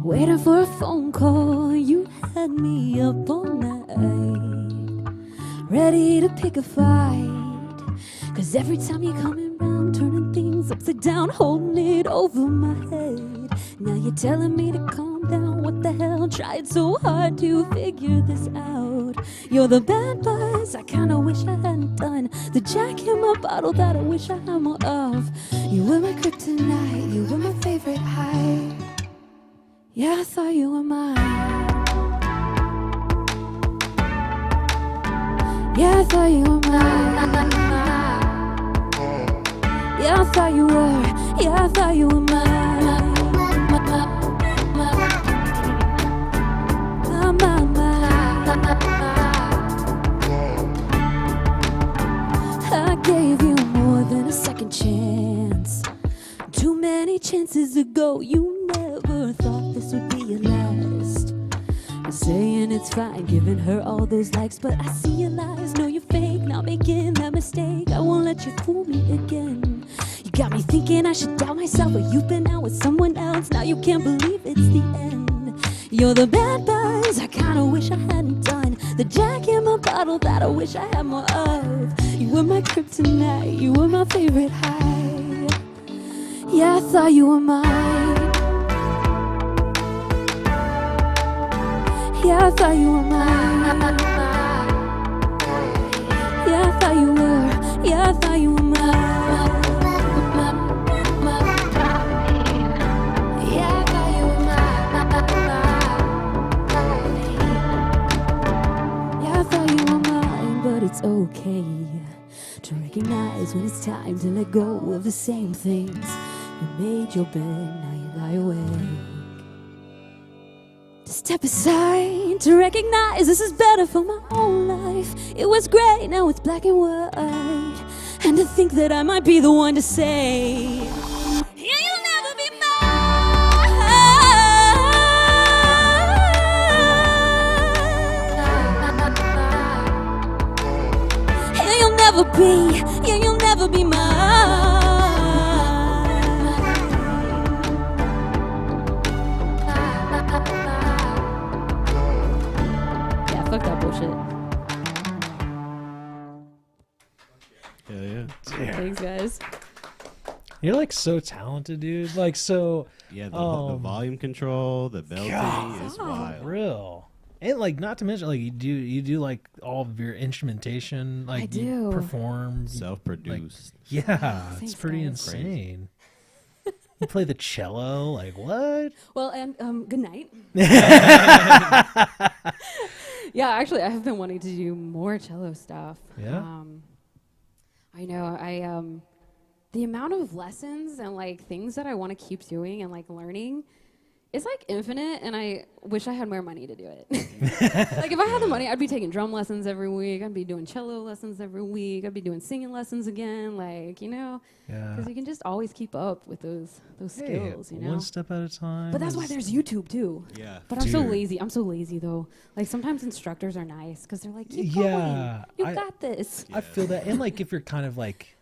waiting for a phone call. You had me up all night, ready to pick a fight. 'Cause every time you coming round, turning things upside down, holding it over my head. Now you're telling me to calm down. What the hell? Tried so hard to figure this out. You're the bad buzz I kinda wish I hadn't done, the jack in my bottle that I wish I had more of. You were my kryptonite, you were my favorite high. Yeah, I thought you were mine. Yeah, I thought you were mine. Yeah, I thought you were. Yeah, I thought you were mine. I gave you more than a second chance. Too many chances ago. You never thought this would be your last. You're saying it's fine, giving her all those likes, but I see your lies. Know you're fake, not making that mistake. I won't let you fool me again. You got me thinking I should doubt myself, but you've been out with someone else. Now you can't believe it's the end. You're the bad buzz I kinda wish I hadn't done. The jack in my bottle that I wish I had more of. You were my kryptonite, you were my favorite high. Yeah, I thought you were mine. Yeah, I thought you were mine. Yeah, I thought you were. Yeah, I thought you were mine. Yeah, I thought you were mine. Yeah, I thought you were mine, but it's okay to recognize when it's time to let go of the same things. You made your bed, now you lie awake. To step aside, to recognize this is better for my own life. It was great, now it's black and white. And to think that I might be the one to say, yeah, you'll never be mine. Yeah, you'll never be, yeah, you'll never be mine. Fuck that bullshit. Hell yeah. Thanks, guys. You're like so talented, dude. Like so. Yeah, the volume control, the belting is wild. Real. And like, not to mention, like you do like all of your instrumentation. Like I do. You perform Self-produced. Like, yeah, Thanks, it's pretty guys. insane. You play the cello, like what? Well, and good night. Yeah, actually, I have been wanting to do more cello stuff. Yeah. I know. The amount of lessons and like things that I want to keep doing and like learning, it's like infinite, and I wish I had more money to do it. Like if I had the money, I'd be taking drum lessons every week. I'd be doing cello lessons every week. I'd be doing singing lessons again. Like, you know, because you can just always keep up with those skills. You know, one step at a time. but that's why there's YouTube too. Yeah. But I'm so lazy. I'm so lazy though. Like sometimes instructors are nice because they're like, keep going. You got this. I feel that, and like if you're kind of like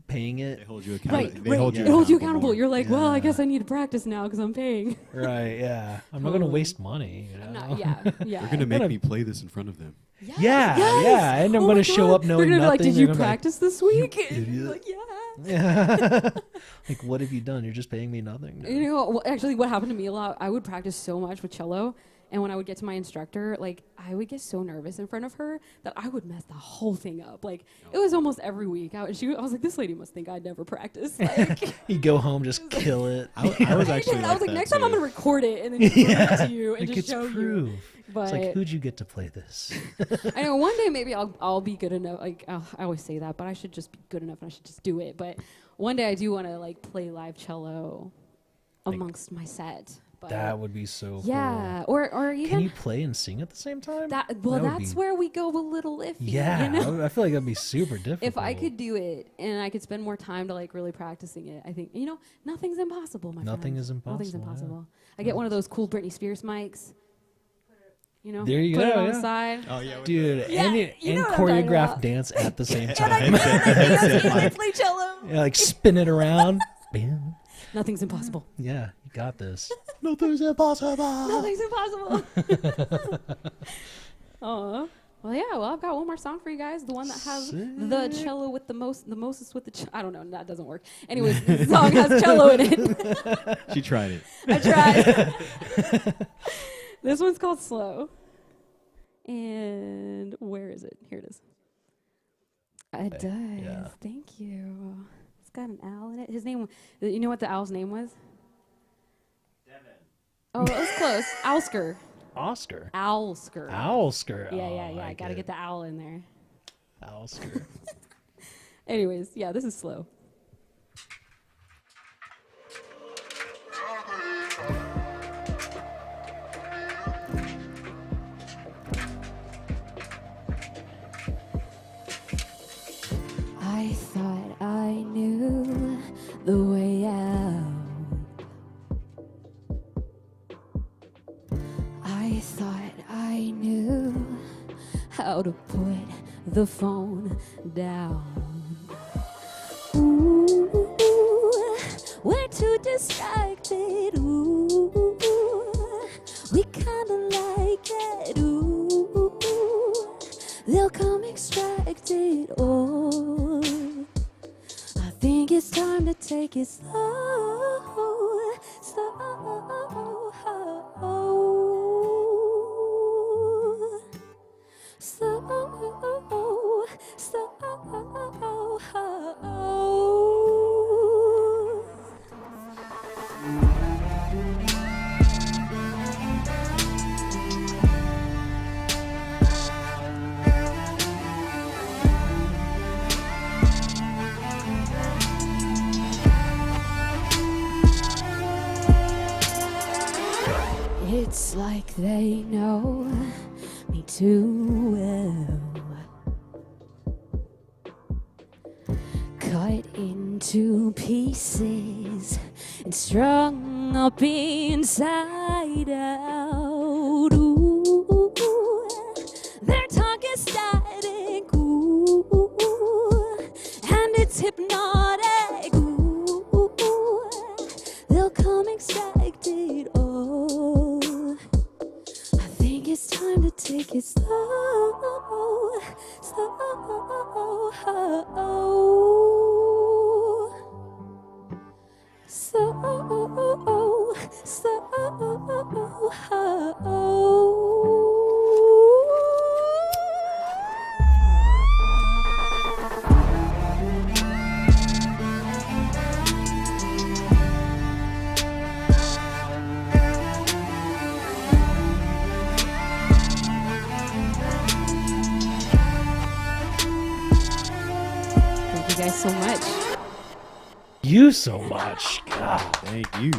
paying it, They hold you accountable. Right. They hold you It holds you accountable accountable. more. You're like, well, I guess I need to practice now because I'm paying. right? Yeah, I'm not gonna waste money. You know? Yeah. You're going to make me play this in front of them. Yeah, and I'm Oh gonna my show God. up knowing They're gonna nothing. be like, did They're you gonna be like, practice this week? idiot. Like, yeah. Yeah. Like, what have you done? You're just paying me nothing. You know, well, actually, what happened to me a lot, I would practice so much with cello, and when I would get to my instructor, like, I would get so nervous in front of her that I would mess the whole thing up. Like, it was almost every week. I was like, this lady must think I'd never practice. Like, You go home, just kill it. I was actually I was like, that next time I'm too. gonna record it and then just bring it to you and Like, just it's show proof. you. It's But like, who'd you get to play this? I know one day maybe I'll be good enough. Like I always say that, but I should just be good enough and I should just do it. But one day I do want to like play live cello amongst my set. But That would be so yeah, cool. or even Can you play and sing at the same time? that. That Well, would that's be- where we go a little iffy. Yeah, you know? I feel like that'd be super difficult. If I could do it and I could spend more time to like really practicing it, I think, you know, nothing's impossible, my Nothing friend. is Nothing's impossible, yeah. impossible. I get one of those cool Britney Spears mics. You know, There you put go, it on yeah. the side. Oh, yeah. Dude, Yeah, and, you know and what I'm talking choreograph about. dance at the same And I time. can play cello. Yeah, like spin it around. Bam. Nothing's impossible. Yeah, you got this. Nothing's impossible. Nothing's impossible. Oh, well, yeah. Well, I've got one more song for you guys. The one that has the cello with the mostest with the. I don't know. That doesn't work. Anyways, the song has cello in it. She tried it. I tried. This one's called Slow. And where is it? Here it is. It does. Yeah. Thank you. It's got an owl in it. His name. You know what the owl's name was? Devin. Oh, it was close. Owlsker. Oscar. Owlsker. Owlsker. Yeah, Oh, yeah, yeah. I like gotta it. get the owl in there. Oscar. Anyways, yeah, this is slow. I thought I knew the way out. I thought I knew how to put the phone down. Ooh, we're too distracted. Ooh, we kinda like it. Ooh, they'll come extracted. Oh, I think it's time to take it slow, slow, slow, slow. It's like they know me too well. Cut into pieces and strung up inside out. Ooh, their talk is static. Ooh, and it's hypnotic. Ooh, they'll come extracted. Oh, I think it's time to take it slow, slow, Thank you guys so much. You so much. God. Thank you.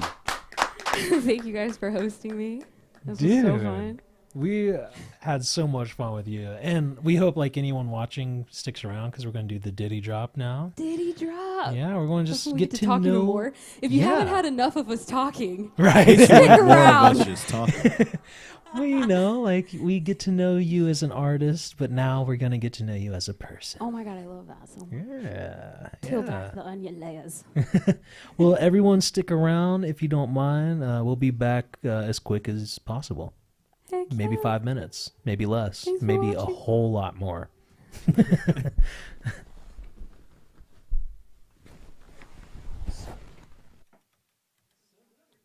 Thank you guys for hosting me. This was so Dude. fun. We had so much fun with you, and we hope like anyone watching sticks around because we're going to do the Ditty drop now. Ditty drop. Yeah, we're going to just Hopefully we get to talk know even more. If you Yeah. haven't had enough of us talking, Right. stick More of around. us just talking. Well, you know, like we get to know you as an artist, but now we're going to get to know you as a person. Oh my god, I love that so much. Yeah. Peel yeah. back the onion layers. Well, everyone stick around if you don't mind. We'll be back as quick as possible. Heck Maybe yeah. 5 minutes, maybe less, Thanks for maybe a watching. whole lot more.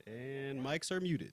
And mics are muted.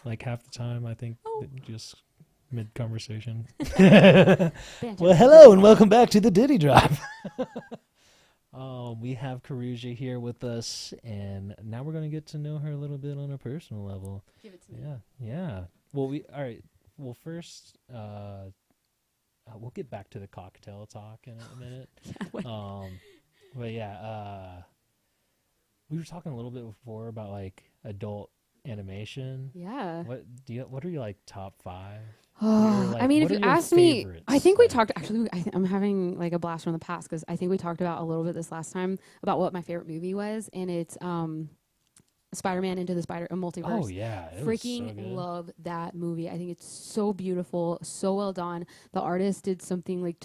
like half the time. I think just mid conversation. Banter. Well, hello and welcome back to the Ditty Drive. We have Coruja here with us, and now we're going to get to know her a little bit on a personal level. Give it to me. Yeah. Well, all right. Well, first, we'll get back to the cocktail talk in a minute. But yeah, we were talking a little bit before about like adult animation. Yeah. What are your like top 5? I mean, if you asked me, I think we talked. Actually, I'm having like a blast from the past because I think we talked about a little bit this last time about what my favorite movie was, and it's Spider-Man Into the Multiverse. Oh yeah, freaking love that movie. I think it's so beautiful, so well done. The artist did something like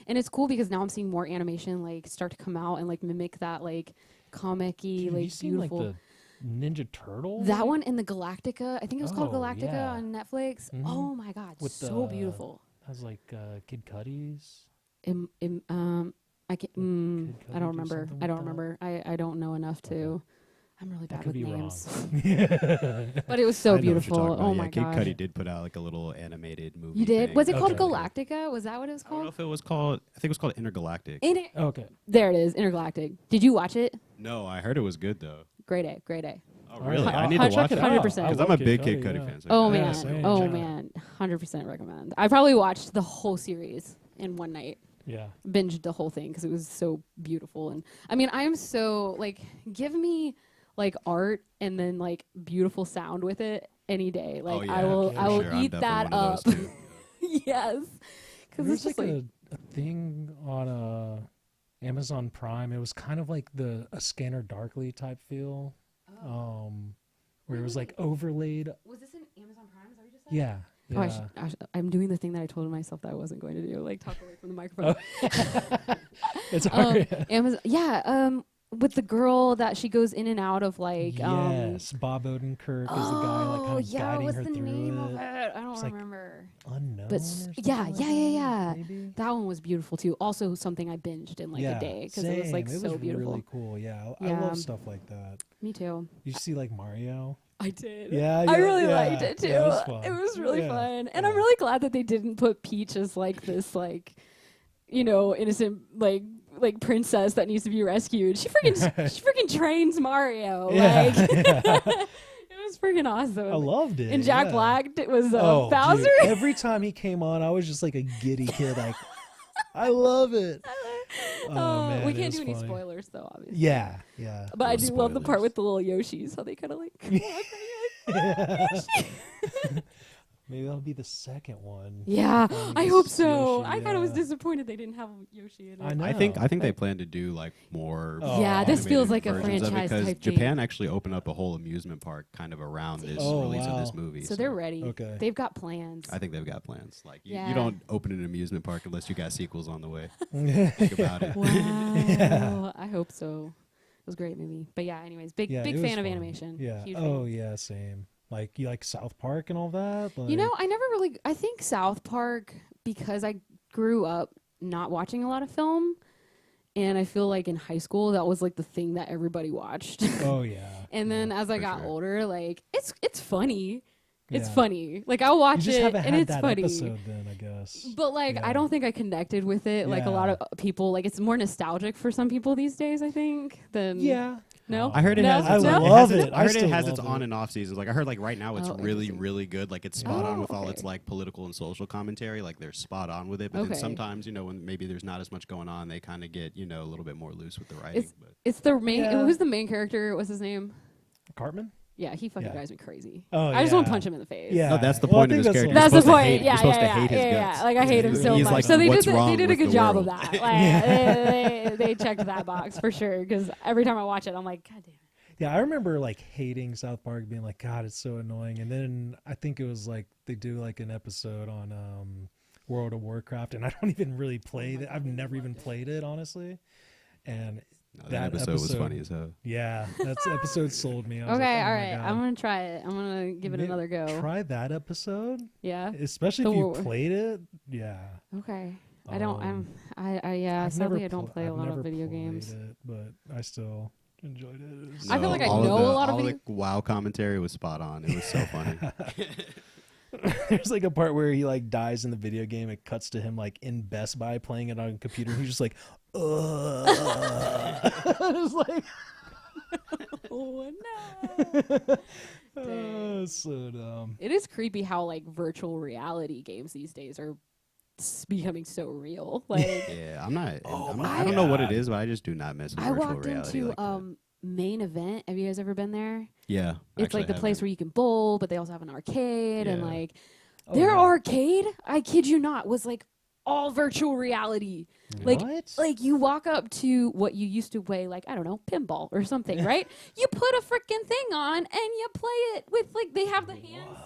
and it's cool because now I'm seeing more animation like start to come out and like mimic that like comic-y, like beautiful. Like the Ninja Turtle? That one in the Galactica. I think it was called Galactica on Netflix. Mm-hmm. Oh my god, so beautiful. That was like Kid Cudi's. I don't remember. I don't remember. I don't know enough to. I'm really bad with names. But it was so beautiful. Oh my god. Kid Cudi did put out like a little animated movie. You did? Thing. Was it called Galactica? Was that what it was called? I don't know if it was called. I think it was called Intergalactic. Okay. There it is. Intergalactic. Did you watch it? No, I heard it was good though. Great A. Oh really? I need to watch it 100%. Because I'm a big Kid Cudi fan. So oh man, 100% recommend. I probably watched the whole series in one night. Yeah. Binged the whole thing because it was so beautiful. And I mean, I am so like, give me like art and then like beautiful sound with it any day. Like I will eat that up. Yes. Because it's just like a thing on Amazon Prime. It was kind of like a Scanner Darkly type feel. Where it was like overlaid. Was this in Amazon Prime? Is that what you just said? Yeah. I'm doing the thing that I told myself that I wasn't going to do, like talk away from the microphone. It's hard. Amazon, with the girl that she goes in and out of, like yes, Bob Odenkirk is the guy like kind of guiding what's her the through name it. of it? I don't remember. Like Unknown. But yeah. Maybe? That one was beautiful too. Also something I binged in like a day because it was like so beautiful. Really cool. Yeah, I love stuff like that. Me too. You see like Mario. I did. Yeah, I really liked it too. Yeah, it was really fun, and I'm really glad that they didn't put Peach as like this innocent like princess that needs to be rescued. She freaking trains Mario. Like it was freaking awesome. I loved it. And Jack Black was Bowser. Dude, every time he came on, I was just like a giddy kid. Like, I love it. Man, we can't do any spoilers though, obviously. Yeah. But I do love the part with the little Yoshis, how they kind of like. Maybe that'll be the second one. Yeah, I hope so. Yoshi, I kind of was disappointed they didn't have Yoshi in it. I know. I think they plan to do like more. This feels like a franchise franchise type thing. Japan actually opened up a whole amusement park kind of around this release of this movie. So they're ready. Okay. They've got plans. I think they've got plans. Like you don't open an amusement park unless you got sequels on the way. Think about it. Wow. Yeah. I hope so. It was a great movie. But yeah, anyways, big fan of animation. Yeah. Huge fan. Yeah, same. Like, you like South Park and all that? Like, I think South Park, because I grew up not watching a lot of film, and I feel like in high school, that was like the thing that everybody watched. Oh, yeah. And then as I got older, like, it's funny. It's funny. Like, I'll watch it, and it's funny. Episode then, I guess. But, like, I don't think I connected with it. Like, a lot of people, like, it's more nostalgic for some people these days, I think, than... Yeah. No, I heard it has. I love it. I heard it has its on and off seasons. Like I heard, like right now, it's really, really good. Like it's spot on with all its like political and social commentary. Like they're spot on with it. But then sometimes, when maybe there's not as much going on, they kind of get a little bit more loose with the writing. It's the main. Who's the main character? What's his name? Cartman. Yeah, he fucking drives me crazy. Oh, I just want to punch him in the face. Yeah, no, that's the point of his character. That's the point. You're supposed to hate his guts. Yeah. Like I hate him so much. Like, so they did a good job world? of that. Like, they checked that box for sure. Because every time I watch it, I'm like, God damn it. Yeah, I remember like hating South Park, being like, God, it's so annoying. And then I think it was like they do like an episode on World of Warcraft, and I don't even really play that. I've never even played it, honestly. And that episode was funny as hell. Yeah, that episode sold me. I was okay, like, all right. I'm gonna try it. I'm gonna give it another go. Try that episode. Yeah, especially if you played it. Yeah. Okay. I don't. Sadly, I don't play a lot of video games. It, but I still enjoyed it. I feel like I know a lot of all the WoW commentary was spot on. It was so funny. There's like a part where he like dies in the video game. It cuts to him like in Best Buy playing it on a computer. He's just like, it's like, oh no. So dumb. It is creepy how like virtual reality games these days are becoming so real. Like, yeah, I don't know what it is, but I just do not mess with I virtual walked reality. into Like Main Event. Have you guys ever been there? yeah, It's like the place where you can bowl, but they also have an arcade and Yeah. like their arcade, I kid you not, was like all virtual reality. Like What? like you walk up to what you used to weigh, like, I don't know, pinball or something, right? You put a freaking thing on and you play it with like they have the hands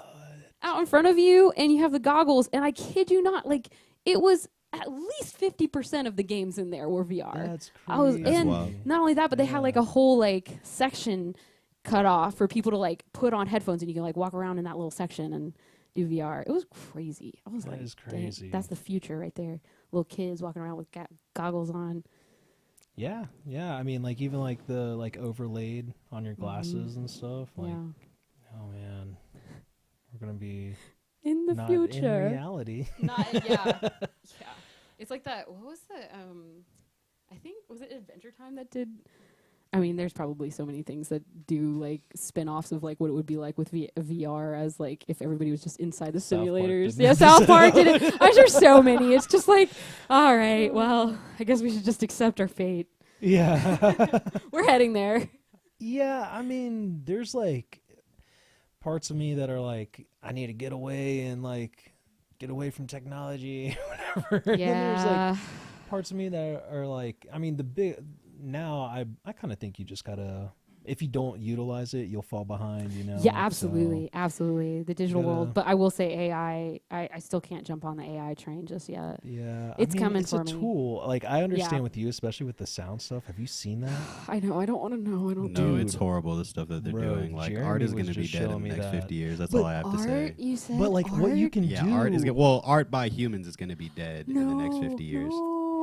out in front of you and you have the goggles, and I kid you not, like it was at least 50% of the games in there were VR. That's crazy. That's wild. Not only that, but they had like a whole like section cut off for people to like put on headphones and you can like walk around in that little section and do VR. It was crazy. I was That like, is dang, crazy. that's the future right there. Little kids walking around with goggles on. Yeah. I mean, like even like the like overlaid on your glasses and stuff. Like, Yeah. oh man, we're gonna be In the not future. in reality. Yeah. It's like that. What was the I think, was it Adventure Time that did? I mean, there's probably so many things that do like spin-offs of like what it would be like with VR as like if everybody was just inside the South Park simulators. did Yeah, it. South Park did it. I'm sure so many. It's just like, all right, well, I guess we should just accept our fate. Yeah. We're heading there. Yeah, I mean, there's like parts of me that are like, I need to get away from technology, whatever. And then there's like parts of me that are like, I mean, I kind of think you just gotta, if you don't utilize it, you'll fall behind, you know? Yeah, absolutely. Absolutely. The digital gotta- world. But I will say AI, I still can't jump on the AI train just yet. Yeah. It's coming it's for a me. tool. Like, I understand Yeah. with you, especially with the sound stuff. Have you seen that? I know. I don't want to know. I don't No, Dude. it's horrible, the stuff that they're Bro, doing. Like, Jeremy art is was going to be just dead in showing the me next that. 50 years. That's But all I have to say. Art, you said? But like what you art? can Yeah, do. art is art by humans is going to be dead in the next 50 years.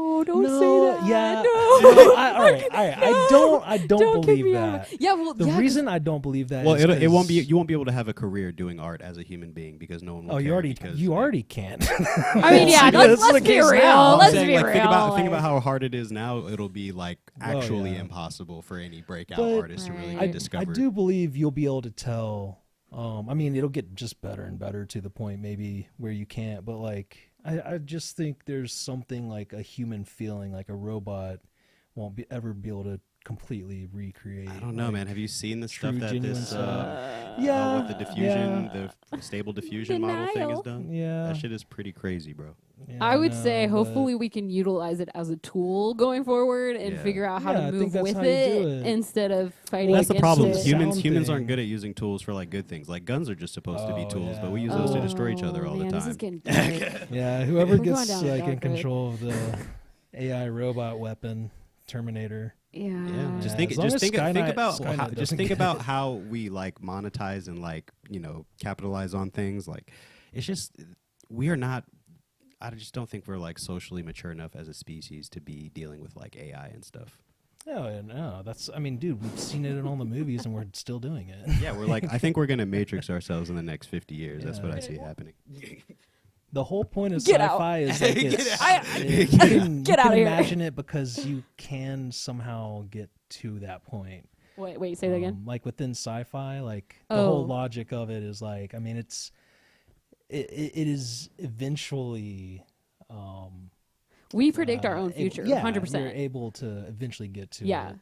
No, don't say that. Yeah. No. All right. I don't kick believe me out of that. it. Yeah, well, The reason I don't believe that Well, is it won't be. 'cause- You won't be able to have a career doing art as a human being because no one will. Oh, you care already because can't. I mean, yeah, That's let's the be case real. now. Let's saying, be like, real. think about how hard it is now. It'll be like actually yeah. impossible for any breakout But artist to really Right. get I discovered. do believe you'll be able to tell. I mean, it'll get just better and better to the point maybe where you can't. But like, I just think there's something like a human feeling, like a robot won't ever be able to completely recreate. I don't know, like, man. Have you seen the stuff true, that genuine this stuff. what the diffusion, the stable diffusion model thing has Denial. done? Yeah. That shit is pretty crazy, bro. Yeah, I would know, say but- hopefully we can utilize it as a tool going forward and Yeah. figure out how Yeah, to I move think that's with how you it, do it. instead of fighting Well, That's the against problem. it. Sound Humans aren't thing. good at using tools for like good things. Like guns are just supposed to be Oh, tools, but we yeah. use those to destroy each other all man, the This time. is getting dark. Yeah, whoever We're going gets down a like in dark road. control of the AI robot weapon, Terminator. Yeah. Yeah, As long as think Skynet about Skynet how, just doesn't think get about it. how we like monetize and like capitalize on things. Like it's just we are not. I just don't think we're like socially mature enough as a species to be dealing with like AI and stuff. No, that's. I mean, dude, we've seen it in all the movies, and we're still doing it. Yeah, we're like I think we're gonna matrix ourselves in the next 50 years. That's what I Yeah. see happening. The whole point of Get out. sci-fi is like it's, you can, Get you outta can here. imagine it because you can somehow get to that point. Wait, say that again. Like within sci-fi, like the whole Oh. logic of it is like, I mean, it is eventually. We predict our own able- future, yeah, 100%. You're able to eventually get to Yeah. it.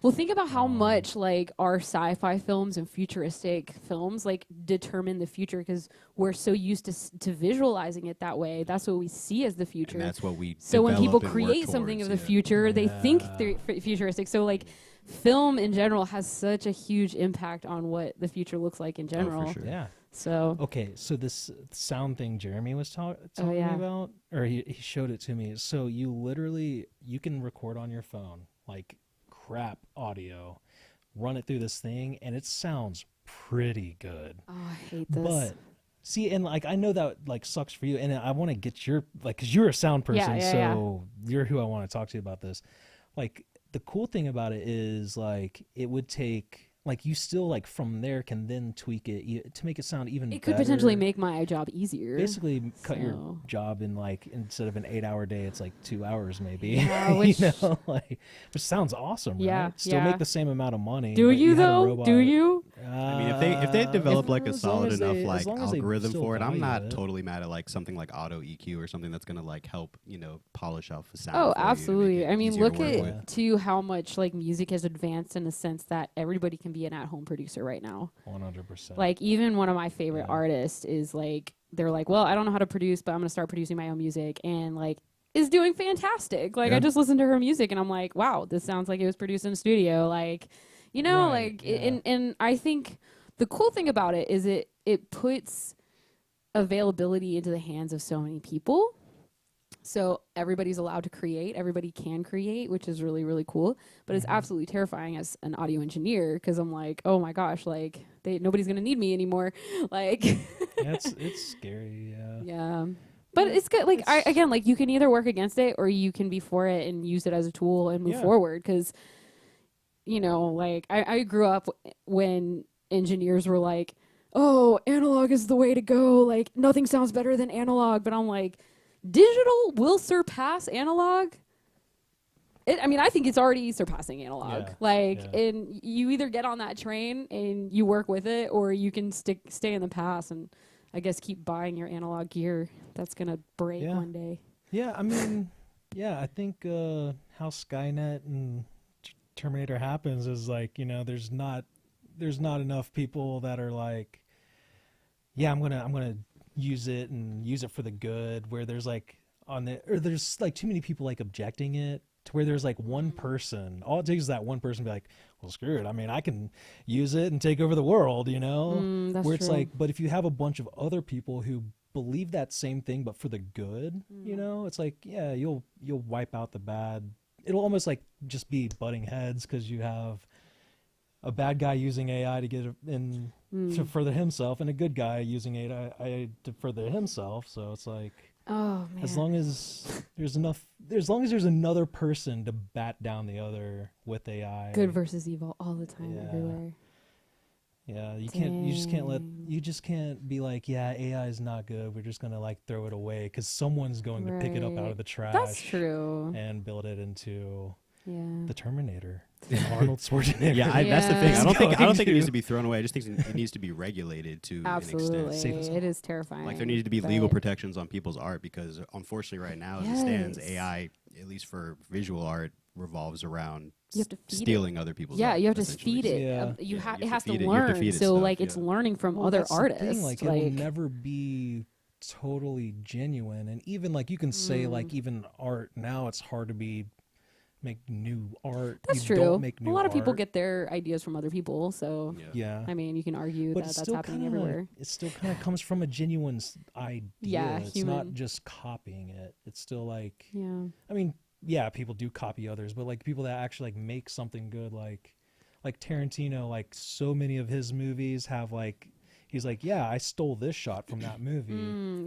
Well, think about how much like our sci-fi films and futuristic films like determine the future because we're so used to visualizing it that way. That's what we see as the future. And that's what we. So when people develop and work create something of the towards, yeah. future, they think Yeah. they're futuristic. So like film in general has such a huge impact on what the future looks like in general. Oh, for sure. Yeah. So Okay, so this sound thing Jeremy was talking yeah. about, or he showed it to me. So you can record on your phone like crap audio, run it through this thing, and it sounds pretty good. oh, I hate this. But see, and like I know that like sucks for you, and I want to get your like because you're a sound person, Yeah, so you're who I want to talk to about this. Like the cool thing about it is like it would take like you still like from there can then tweak it to make it sound even better. It could potentially make my job easier. Basically cut your job in like instead of an 8-hour day, it's like 2 hours maybe. Yeah, which, you know, like which sounds awesome, right? Still make the same amount of money. Do you though? Do you? I mean, if they develop like a solid enough like as algorithm for it, I'm not it. totally mad at like something like auto EQ or something that's gonna like help, you know, polish off the sound. Oh, for you to make absolutely. it I mean, easier look to work at with. to how much like music has advanced in the sense that everybody can be an at-home producer right now. 100%. Like even one of my favorite artists is like they're like, well, I don't know how to produce, but I'm gonna start producing my own music, and like is doing fantastic. Like I just listened to her music and I'm like, wow, this sounds like it was produced in a studio. Like, you know, like and I think the cool thing about it is it puts availability into the hands of so many people. So everybody's allowed to create, everybody can create, which is really, really cool. But it's absolutely terrifying as an audio engineer because I'm like, oh my gosh, like nobody's gonna need me anymore. Like it's scary, yeah. Yeah. But it's good. Like again, like you can either work against it or you can be for it and use it as a tool and move forward. Because, you know, like I grew up when engineers were like, oh, analog is the way to go. Like nothing sounds better than analog. But I'm like, digital will surpass analog. I mean, I think it's already surpassing analog. And you either get on that train and you work with it, or you can stay in the past and I guess keep buying your analog gear that's gonna break one day. Yeah, I mean, I think how Skynet and Terminator happens is like, you know, there's not enough people that are like, yeah, I'm gonna use it and use it for the good. Where there's like there's like too many people like objecting it to where there's like one person. All it takes is that one person to be like, well, screw it. I mean, I can use it and take over the world, you know? That's where it's true. like, but if you have a bunch of other people who believe that same thing, but for the good, you know, it's like, yeah, you'll wipe out the bad. It'll almost like just be butting heads because you have a bad guy using AI to get in to further himself and a good guy using AI to further himself. So it's like, oh man, as long as there's another person to bat down the other with AI. Good versus evil all the time, everywhere. Yeah, you just can't be like, yeah, AI is not good. We're just gonna like throw it away because someone's going to pick it up out of the trash. That's true. And build it into Yeah. The Terminator. Arnold Schwarzenegger. That's the thing. I don't think it needs to be thrown away. I just think it needs to be regulated to an extent. It is terrifying. Like there needs to be legal protections on people's art because unfortunately right now as it stands, AI, at least for visual art, revolves around stealing other people's art. You have to feed it. Yeah. It has to learn. So like it's learning from other artists. Like it will never be totally genuine. And even like you can say like even art now it's hard to make new art. That's true. Don't make new a lot of people art. get their ideas from other people, so yeah. I mean, you can argue but that that's happening everywhere. It still kind of comes from a genuine idea. Yeah, it's not just copying it. It's still like, I mean, yeah, people do copy others, but like people that actually like make something good, like Tarantino, like so many of his movies have like. He's like, yeah, I stole this shot from that movie,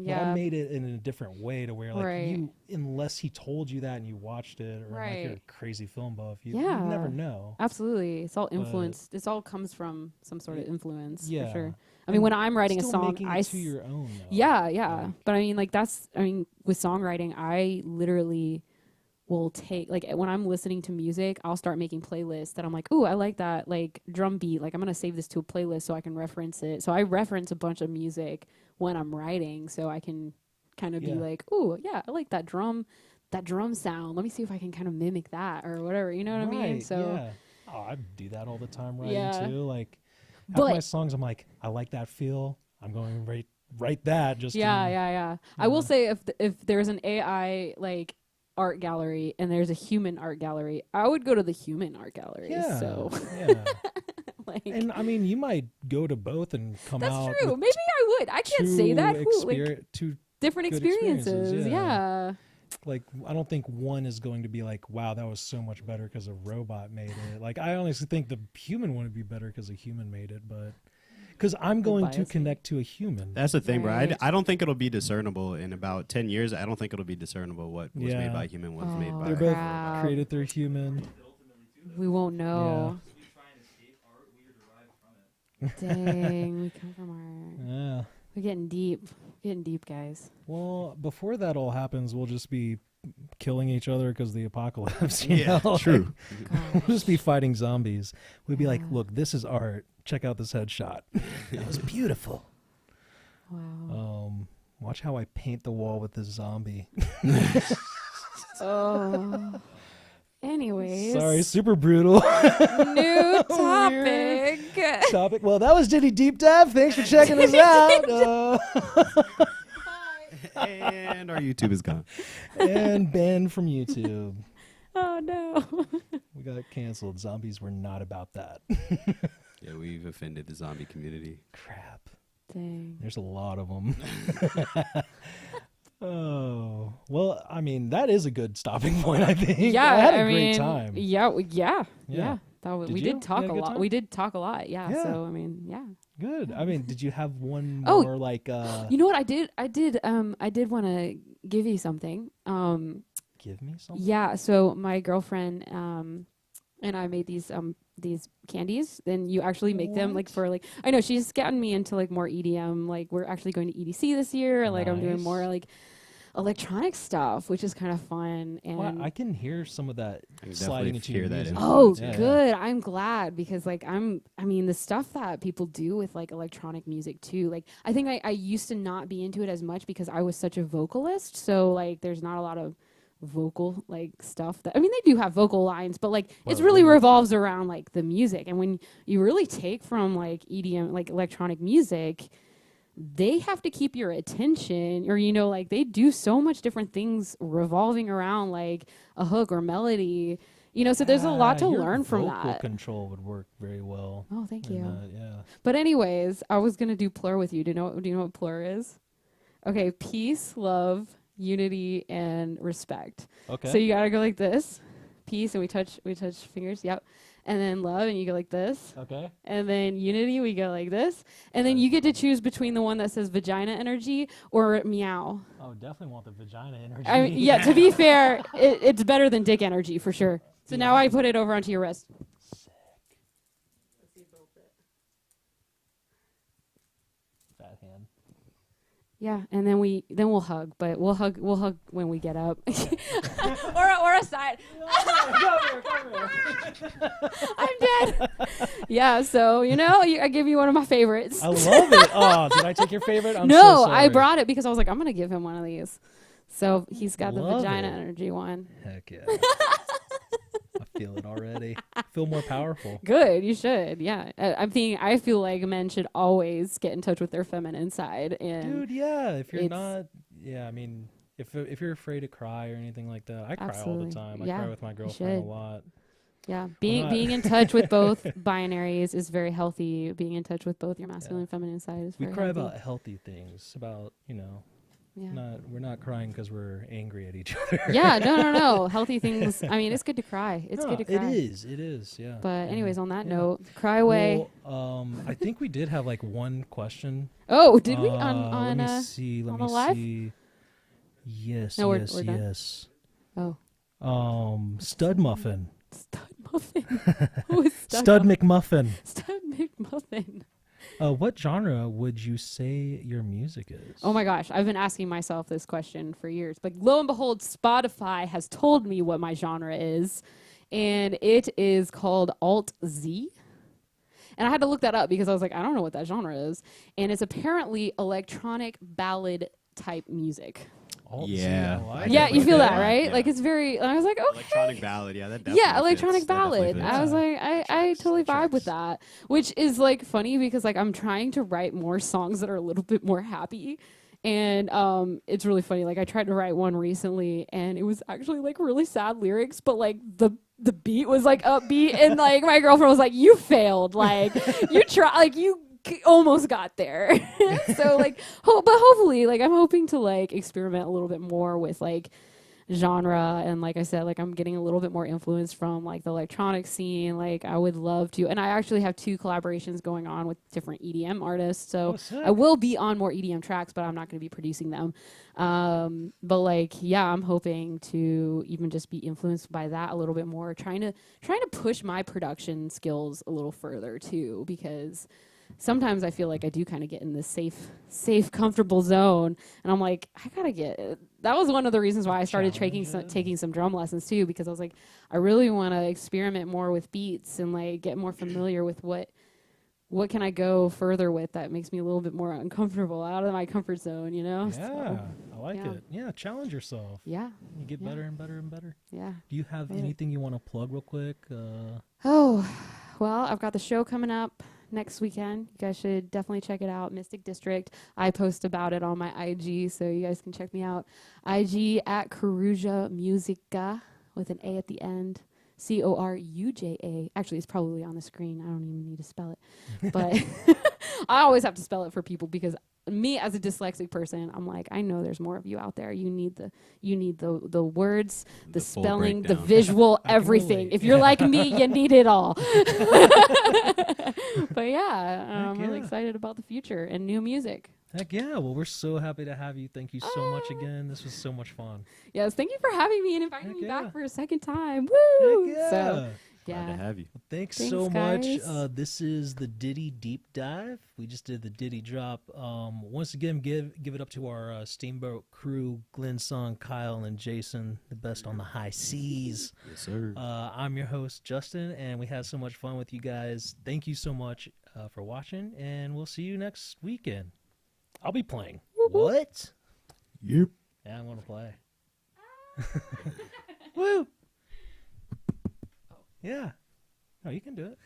but I made it in a different way to where, like, you, unless he told you that and you watched it, or like you're a crazy film buff, you never know. Absolutely, it's all influenced. It all comes from some sort of influence, for sure. I mean, when I'm writing a song, I to your own. Though. But I mean, like with songwriting, I literally will take like when I'm listening to music, I'll start making playlists that I'm like, ooh, I like that like drum beat, like I'm gonna save this to a playlist so I can reference it. So I reference a bunch of music when I'm writing so I can kind of be like, ooh, yeah, I like that drum sound, let me see if I can kind of mimic that or whatever, you know what I mean? So I do that all the time writing too. Like half my songs I'm like, I like that feel, I'm going to write that just I will say if there's an AI like art gallery and there's a human art gallery, I would go to the human art gallery. Like, and I mean, you might go to both and come out. That's true. Maybe I would. I can't say that. Two different experiences. Yeah. Like, I don't think one is going to be like, wow, that was so much better because a robot made it. Like, I honestly think the human one would be better because a human made it, but. Because I'm going to connect to a human. That's the thing, bro. I don't think it'll be discernible in about 10 years. I don't think it'll be discernible what was made by a human, what was made by They're both created through human. we won't know. Dang, we come from art. Yeah. We're getting deep, guys. Well, before that all happens, we'll just be killing each other because the apocalypse. You know? True. We'll just be fighting zombies. We'd be like, look, this is art. Check out this headshot. That was beautiful. Wow. Watch how I paint the wall with this zombie. Oh. Anyways. Sorry, super brutal. New topic. Well, that was Ditty Deep Dive. Thanks for checking us out. And our YouTube is gone. And banned from YouTube. Oh, no. We got canceled. Zombies were not about that. Yeah, we've offended the zombie community. Crap. Dang. There's a lot of them. Oh, well, I mean, that is a good stopping point, I think. Yeah, I had a great time. Yeah. Did We you? did talk You had a a good lot. time? We did talk a lot. Yeah. Yeah. So I mean, yeah. Good. I mean, did you have one Oh, more like You know what I did? I did want to give you something. give me something? Yeah. So my girlfriend and I made these candies. Then you actually make them like for like I know she's gotten me into like more EDM. Like we're actually going to EDC this year. Like I'm doing more like electronic stuff, which is kind of fun. And Well, I can hear some of that sliding into your music. Oh, Yeah. good. I'm glad because like I mean the stuff that people do with like electronic music too. Like I think I used to not be into it as much because I was such a vocalist. So like there's not a lot of vocal like stuff that I mean they do have vocal lines, but like it's really revolves around like the music. And when you really take from like EDM, like electronic music, they have to keep your attention, or you know, like they do so much different things revolving around like a hook or melody, you know. So there's a lot to learn from vocal that. Control would work very well. Oh, thank you. Yeah. But anyways, I was gonna do plur with you. Do you know what plur is? Okay, peace, love, unity, and respect. Okay. So you gotta go like this, peace, and we touch fingers. Yep. And then love, and you go like this. Okay. And then unity, we go like this. And then you get to choose between the one that says vagina energy or meow. Oh, definitely want the vagina energy. I mean, yeah, to be fair, it's better than dick energy for sure. So now I put it over onto your wrist. Sick. Fat hand. Yeah, and then we'll hug, but we'll hug when we get up. or a side. Come here. I'm dead. Yeah, so you know, I give you one of my favorites. I love it. Oh, did I take your favorite? I'm no, so sorry. I brought it because I was like, I'm gonna give him one of these. So he's got the Love vagina it. energy one. Heck yeah. I feel it already. I feel more powerful. Good, you should. Yeah, I feel like men should always get in touch with their feminine side. And Dude, yeah. If you're not, I mean, if you're afraid to cry or anything like that, I cry all the time. I cry with my girlfriend a lot. Yeah, being in touch with both binaries is very healthy. Being in touch with both your masculine and feminine side is very We cry healthy. about healthy things, about, you know, Yeah. we're not crying because we're angry at each other. Yeah, no. Healthy things. I mean, it's good to cry. It's good to cry. It is, yeah. But anyways, on that note, cry away. Well, I think we did have like one question. Oh, did we on let me see. on the live? See. Yes, No, we're yes. Oh, Stud Muffin. Stud Muffin. Who is Stud McMuffin. Stud McMuffin. What genre would you say your music is? Oh my gosh, I've been asking myself this question for years. But lo and behold, Spotify has told me what my genre is, and it is called Alt Z. And I had to look that up because I was like, I don't know what that genre is. And it's apparently electronic ballad type music. Yeah, You feel that, right? Yeah. Like it's very. I was like, okay. Electronic ballad, yeah, that definitely Yeah, electronic fits. That definitely ballad. fits. I was like, I totally vibe with that, which is like funny because like I'm trying to write more songs that are a little bit more happy, and it's really funny. Like I tried to write one recently, and it was actually like really sad lyrics, but like the beat was like upbeat, and like my girlfriend was like, "You failed. Like you try. Like you." Almost got there. So like but hopefully like I'm hoping to like experiment a little bit more with like genre. And like I said, like I'm getting a little bit more influence from like the electronic scene. Like I would love to, and I actually have 2 collaborations going on with different EDM artists. So I will be on more EDM tracks, but I'm not going to be producing them. But like, yeah, I'm hoping to even just be influenced by that a little bit more, trying to push my production skills a little further too, because sometimes I feel like I do kind of get in this safe, comfortable zone, and I'm like, I gotta get. That was one of the reasons why I started taking some drum lessons too, because I was like, I really want to experiment more with beats and like get more familiar with what can I go further with that makes me a little bit more uncomfortable, out of my comfort zone, you know? Yeah, so, I like it. Yeah, challenge yourself. Yeah. You get better and better and better. Yeah. Do you have anything you want to plug real quick? Oh, well, I've got the show coming up next weekend. You guys should definitely check it out, Mystic District. I post about it on my IG, so you guys can check me out. IG at Coruja Musica with an A at the end. Coruja. Actually, it's probably on the screen. I don't even need to spell it. But I always have to spell it for people, because me as a dyslexic person, I'm like, I know there's more of you out there. You need the words, the spelling, the visual, everything. If you're like me, you need it all. But yeah, I'm really excited about the future and new music. Heck yeah. Well, we're so happy to have you. Thank you so much again. This was so much fun. Yes, thank you for having me and inviting me back for a second time. Woo! Heck yeah. So, Glad to have you. Well, thanks so guys. much. This is the Ditty Deep Dive. We just did the Ditty drop. Once again, give it up to our Steamboat crew, Glenn, Son, Kyle, and Jason, the best on the high seas. Yes, sir. I'm your host, Justin, and we had so much fun with you guys. Thank you so much for watching, and we'll see you next weekend. I'll be playing. What? Yep. Yeah, I'm going to play. Woo! Yeah. Oh, you can do it.